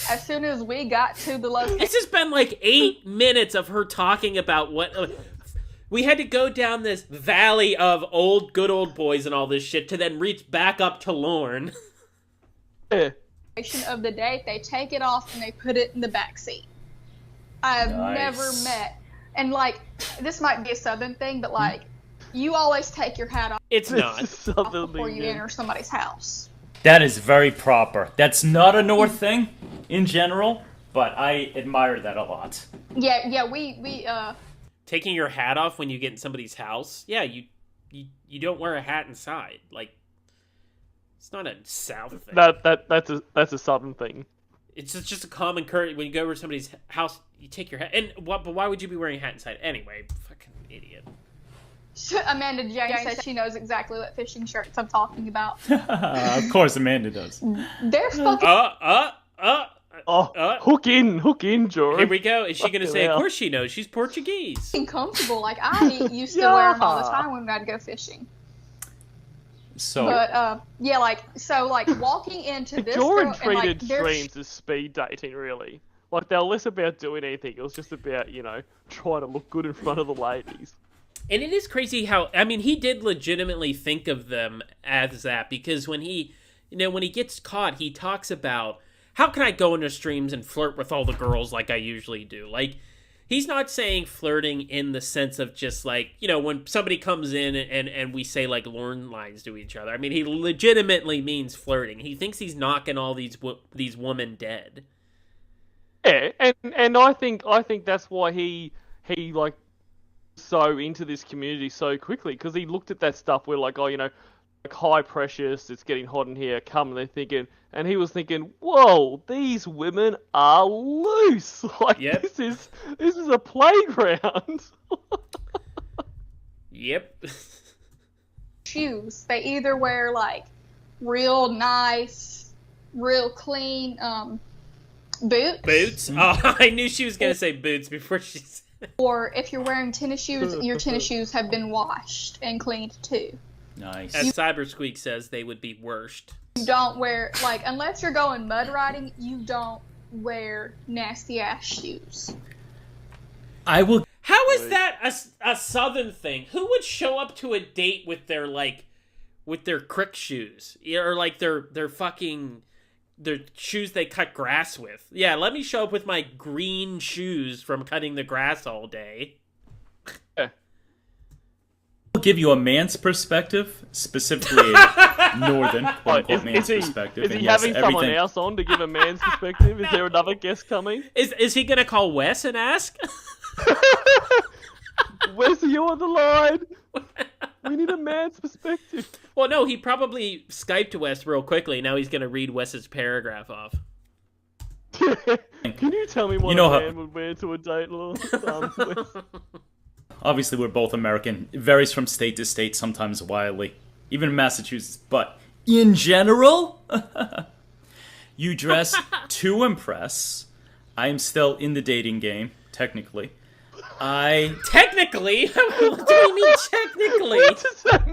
As soon as we got to the location, it's just been like 8 minutes of her talking about what. We had to go down this valley of good old boys and all this shit to then reach back up to Lorne. Yeah. of the date, they take it off and they put it in the back seat. I've Nice. never met, and like this might be a Southern thing, but like you always take your hat off It's not. Southern before you thing, enter somebody's house. That is very proper. That's not a North thing in general, but I admire that a lot. Yeah, we Taking your hat off when you get in somebody's house? Yeah, you you don't wear a hat inside. Like, it's not a South thing. That's a Southern thing. It's just a common courtesy when you go over to somebody's house. You take your hat, but why would you be wearing a hat inside anyway? Fucking idiot. Amanda Jane says she knows exactly what fishing shirts I'm talking about. Of course, Amanda does. They're fucking. Hook in, Jorrun. Here we go. Is she going to say, of course she knows, she's Portuguese. Comfortable. Like, I used to wear them all the time when I'd go fishing. So, but, walking into this Jorrun girl, treated and, like, streams as speed dating, really. Like, they were less about doing anything. It was just about, trying to look good in front of the ladies. And it is crazy how, I mean, he did legitimately think of them as that, because when he gets caught, he talks about, how can I go into streams and flirt with all the girls like I usually do? Like, he's not saying flirting in the sense of just like, when somebody comes in and we say like Lorne lines to each other. I mean, he legitimately means flirting. He thinks he's knocking all these women dead. Yeah, and I think that's why he like so into this community so quickly, because he looked at that stuff where like, like high precious, it's getting hot in here, come, and he was thinking, whoa, these women are loose. Like, yep. this is a playground. Yep. Shoes. They either wear like real nice, real clean boots. Boots? Oh, I knew she was gonna say boots before she said. Or if you're wearing tennis shoes, your tennis shoes have been washed and cleaned too. Nice. As Cybersqueak says, they would be worst. You don't wear, like, unless you're going mud riding, you don't wear nasty ass shoes. I will. How is that a Southern thing? Who would show up to a date with their crick shoes, or like their shoes they cut grass with? Yeah, let me show up with my green shoes from cutting the grass all day. I'll give you a man's perspective, specifically a northern quote-unquote man's perspective. Is he having someone else on to give a man's perspective? Is there another guest coming? Is he gonna call Wes and ask? Wes, are you on the line? We need a man's perspective. Well, no, he probably Skyped Wes real quickly. Now he's gonna read Wes's paragraph off. Can you tell me what a man would wear to a date, Wes? Obviously, we're both American. It varies from state to state, sometimes wildly. Even in Massachusetts. But in general, you dress to impress. I am still in the dating game, technically. Technically? What do you mean technically? What does that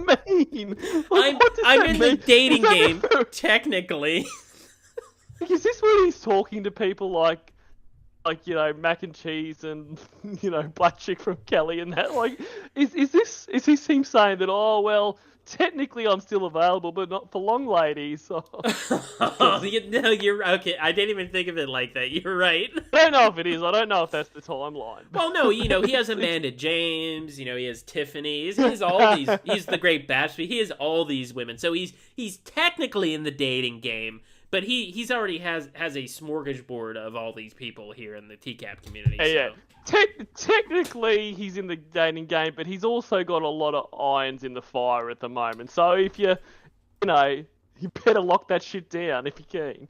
mean? I'm in the dating game, technically. Is this when he's talking to people like mac and cheese and black chick from Kelly and that? Like, is this him saying that? Oh well, technically I'm still available, but not for long, ladies. No, you're okay. I didn't even think of it like that. You're right. I don't know if it is. I don't know if that's the timeline. Well, no, he has Amanda James. He has Tiffany. He has all these. He's the Great Gatsby. He has all these women. So he's technically in the dating game. But he's already has a smorgasbord of all these people here in the TCAP community. Yeah. Technically, he's in the dating game, but he's also got a lot of irons in the fire at the moment. So if you better lock that shit down if you can.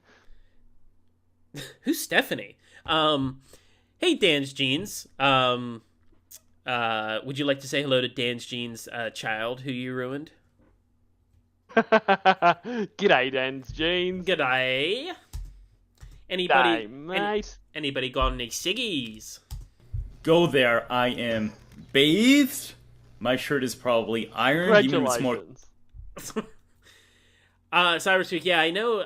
Who's Stephanie? Hey, Dan's Jeans. Would you like to say hello to Dan's Jeans' child who you ruined? G'day, Dan's Jeans. G'day. G'day, mate. Anybody got any ciggies? Go there. I am bathed. My shirt is probably ironed. Congratulations. Cyberspeak, yeah, I know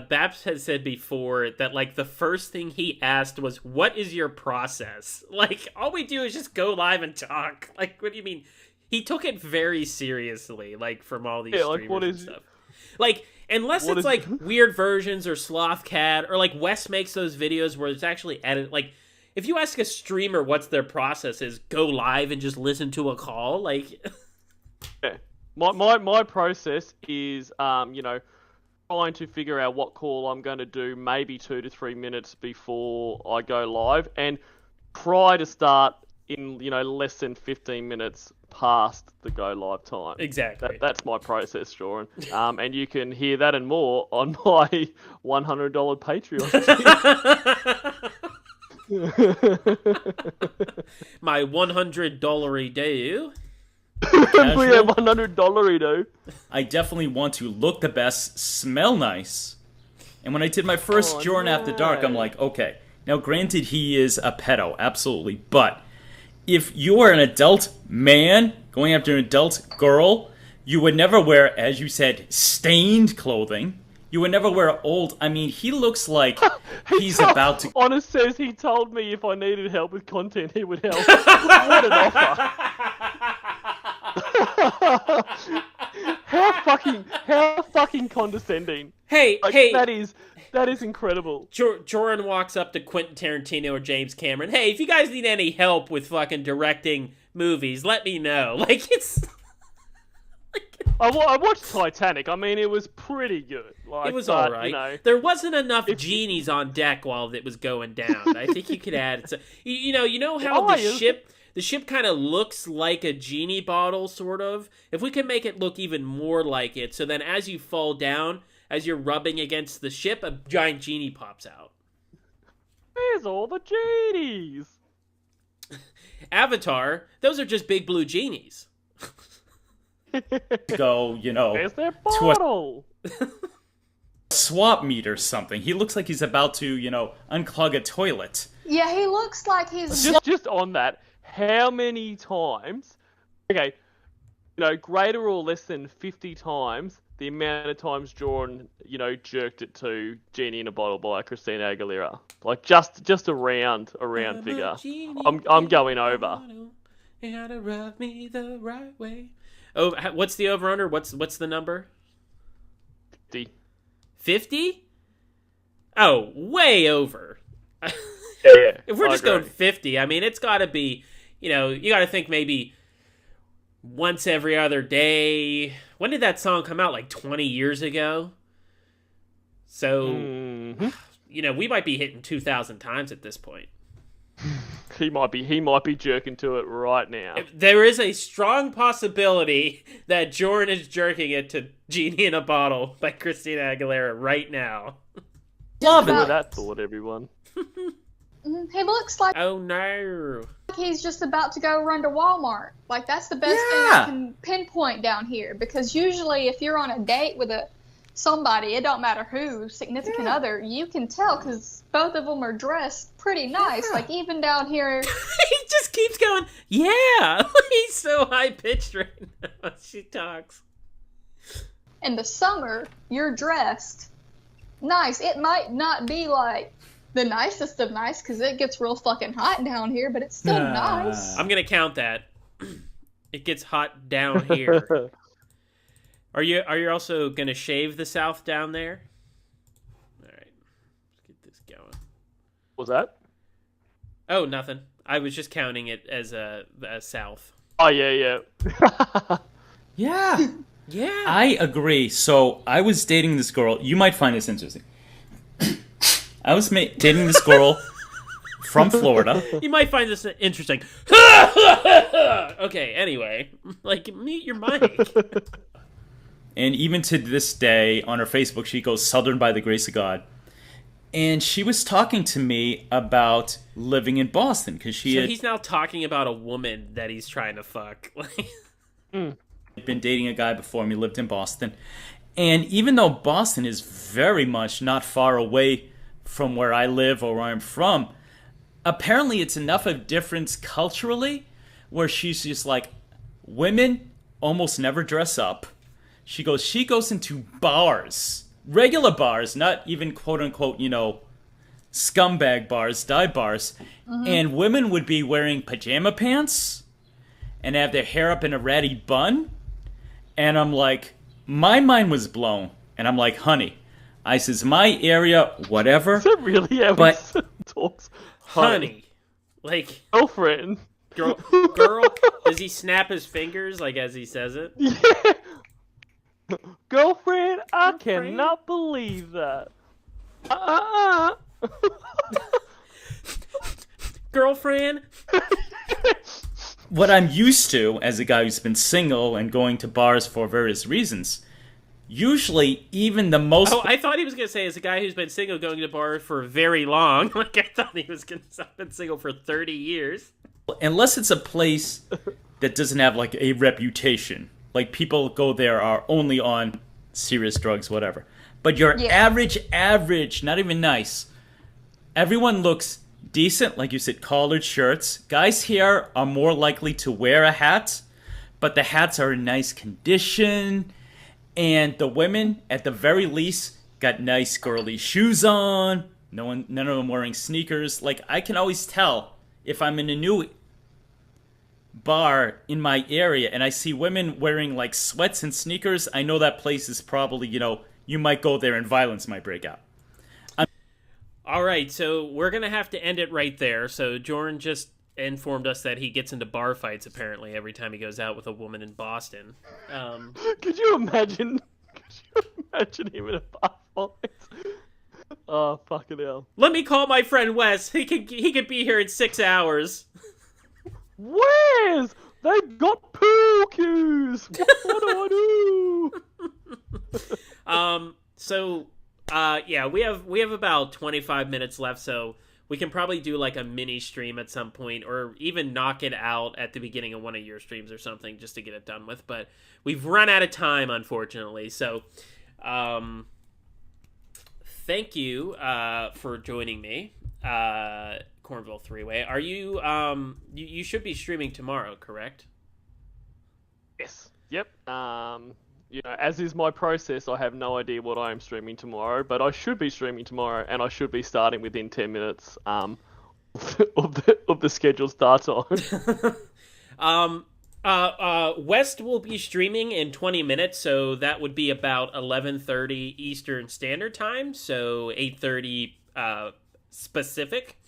Babs had said before that, like, the first thing he asked was, what is your process? Like, all we do is just go live and talk. Like, what do you mean? He took it very seriously, like, from all these streamers and stuff. Like, unless it's, like, weird versions or Slothcat, or, like, Wes makes those videos where it's actually edited. Like, if you ask a streamer what's their process is, go live and just listen to a call, like... Yeah. My process is, trying to figure out what call I'm going to do maybe 2 to 3 minutes before I go live, and try to start in, less than 15 minutes past the go live time. Exactly. That's my process, Jorrun. And you can hear that and more on my $100 Patreon. My $100 due. We have $100 though. I definitely want to look the best, smell nice. And when I did my first Jorrun After Dark, I'm like, okay. Now, granted, he is a pedo, absolutely. But if you are an adult man going after an adult girl, you would never wear, as you said, stained clothing. You would never wear old. I mean, he looks like he's about to. Honest says he told me if I needed help with content, he would help. What an offer! How fucking condescending. Hey, Like, hey. That is incredible. Jorrun walks up to Quentin Tarantino or James Cameron. Hey, if you guys need any help with fucking directing movies, let me know. Like, it's... I watched Titanic. I mean, it was pretty good. Like, It was alright. You know, there wasn't enough genies on deck while it was going down. I think you could add... You know how the ship kind of looks like a genie bottle, sort of? If we could make it look even more like it, so then as you fall down, as you're rubbing against the ship, a giant genie pops out. Where's all the genies? Avatar, those are just big blue genies. Go, Where's their to bottle? a swap meet or something. He looks like he's about to, unclog a toilet. Yeah, he looks like he's... Just on that, how many times... Okay, greater or less than 50 times the amount of times Jorrun, jerked it to Genie in a Bottle by Christina Aguilera. Like, just a round figure. I'm going over. You gotta rub me the right way. Oh, what's the over-under? What's the number? 50. 50? Oh, way over. Yeah, If we're I just agree. going 50, I mean, it's gotta be, you gotta think maybe once every other day. When did that song come out? Like 20 years ago? So, Mhm. we might be hitting 2,000 times at this point. He might be jerking to it right now. There is a strong possibility that Jorrun is jerking it to Genie in a Bottle by Christina Aguilera right now. Love Look it. at that thought, everyone. He looks like Oh no. he's just about to go run to Walmart. Like, that's the best thing I can pinpoint down here. Because usually if you're on a date with somebody, it don't matter who, significant other, you can tell because both of them are dressed pretty nice. Yeah. Like, even down here... He just keeps going, yeah! He's so high-pitched right now as she talks. In the summer, you're dressed nice. It might not be, like, the nicest of nice because it gets real fucking hot down here, but it's still nice. I'm gonna count that. It gets hot down here. Are you also gonna shave the South down there? All right, let's get this going. What's that? Oh, nothing. I was just counting it as a South. Oh, yeah. Yeah. Yeah. I agree. So I was dating this girl. You might find this interesting. I was dating this girl from Florida. You might find this interesting. Okay, anyway. Like, mute your mic. And even to this day, on her Facebook, she goes, Southern by the grace of God. And she was talking to me about living in Boston because He's now talking about a woman that he's trying to fuck. had been dating a guy before me, lived in Boston. And even though Boston is very much not far away from where I live or where I'm from, apparently it's enough of difference culturally where she's just like, women almost never dress up. She goes into bars, regular bars, not even quote-unquote, scumbag bars, dive bars, and women would be wearing pajama pants and have their hair up in a ratty bun. And I'm like, my mind was blown. And I'm like, honey, I says, my area, whatever. Is that really how But- he talks? Honey. Like, Girlfriend. girl, does he snap his fingers, like, as he says it? Yeah. Girlfriend, I cannot believe that. Girlfriend? what I'm used to as a guy who's been single and going to bars for various reasons, usually even the most... Oh, I thought he was going to say as a guy who's been single going to bars for very long. Like, I thought he was going to have been single for 30 years. Unless it's a place that doesn't have, like, a reputation. Like, people go there are only on serious drugs, whatever. But your average, not even nice. Everyone looks decent, like you said, collared shirts. Guys here are more likely to wear a hat, but the hats are in nice condition. And the women, at the very least, got nice girly shoes on. None of them wearing sneakers. Like, I can always tell if I'm in a new bar in my area and I see women wearing, like, sweats and sneakers, I know that place is probably, you might go there and violence might break out. All right, so we're going to have to end it right there. So Jorrun just informed us that he gets into bar fights, apparently, every time he goes out with a woman in Boston. Could you imagine him in a bar fight? Oh, fucking hell. Let me call my friend Wes. He could be here in 6 hours. Wes! They've got pool cues! What do I do? Yeah, we have about 25 minutes left, so we can probably do like a mini stream at some point, or even knock it out at the beginning of one of your streams or something, just to get it done with. But we've run out of time, unfortunately. So, thank you for joining me, Cornville Three-Way. Are you you should be streaming tomorrow, correct? Yes. Yep. As is my process, I have no idea what I am streaming tomorrow, but I should be streaming tomorrow, and I should be starting within 10 minutes of the scheduled start time. West will be streaming in 20 minutes, so that would be about 11:30 Eastern Standard Time, so 8:30 Pacific.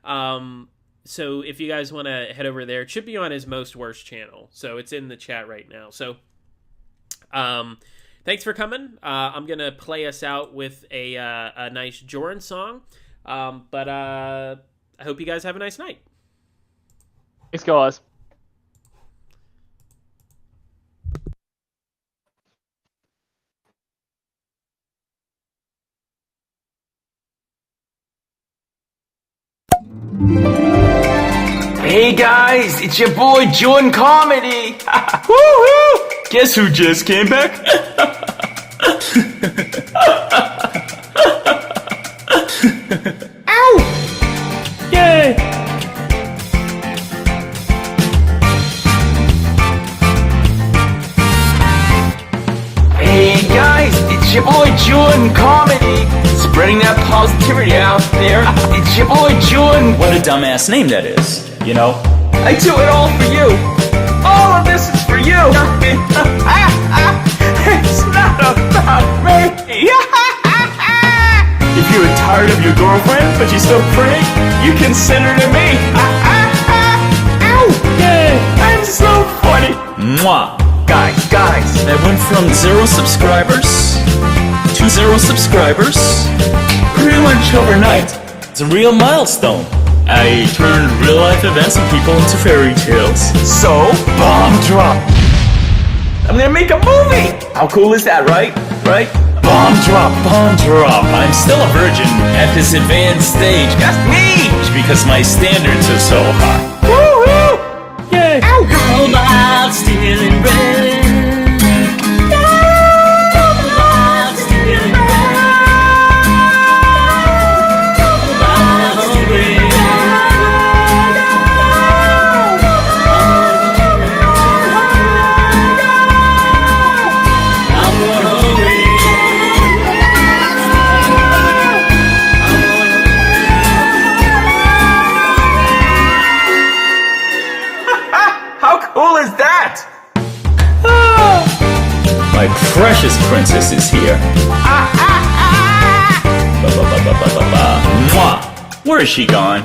So if you guys want to head over there, it should be on his Most Worst channel, so it's in the chat right now. So thanks for coming. I'm gonna play us out with a nice Jorrun song, but I hope you guys have a nice night. Thanks, guys. Hey guys, it's your boy Jorrun Comedy. Woo-hoo! Guess who just came back? Ow! Yay! Hey guys, it's your boy Jorrun Comedy. Spreading that positivity out there. It's your boy Jorrun. What a dumbass name that is, you know? I do it all for you. All of this is for you. It's not about me. If you were tired of your girlfriend, but you're still pretty, you can send her to me. Ow! Yay! I'm so funny. Mwah! Guys, I went from 0 subscribers to 0 subscribers pretty much overnight. It's a real milestone. I turned real-life events and people into fairy tales. so bomb drop. I'm gonna make a movie. How cool is that, right? Right? Bomb drop. I'm still a virgin at this advanced stage. That's me. Because my standards are so high. Woo-hoo! Yay! Ow! Robots stealing bread. Robots stealing bread. I'm hungry. I'm hungry. How cool is that? My precious princess is here. Mwah! Where is she gone?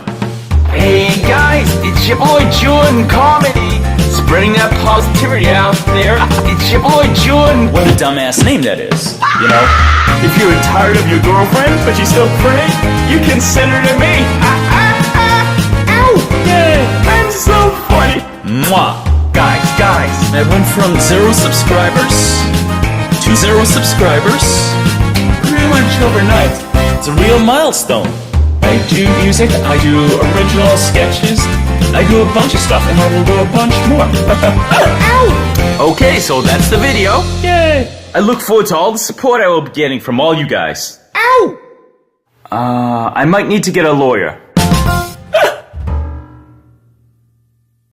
Hey guys, it's your boy Jorrun Comedy. Spreading that positivity out there. It's your boy Jorrun. What a dumbass name that is, you know? If you were tired of your girlfriend, but you're still pretty, you can send her to me. Ow! Yay! I'm so funny. Mwah! Guys, I went from 0 subscribers to 0 subscribers pretty much overnight. It's a real milestone. I do music, I do original sketches, I do a bunch of stuff, and I will do a bunch more. Ow! Okay, so that's the video. Yay! I look forward to all the support I will be getting from all you guys. Ow! I might need to get a lawyer.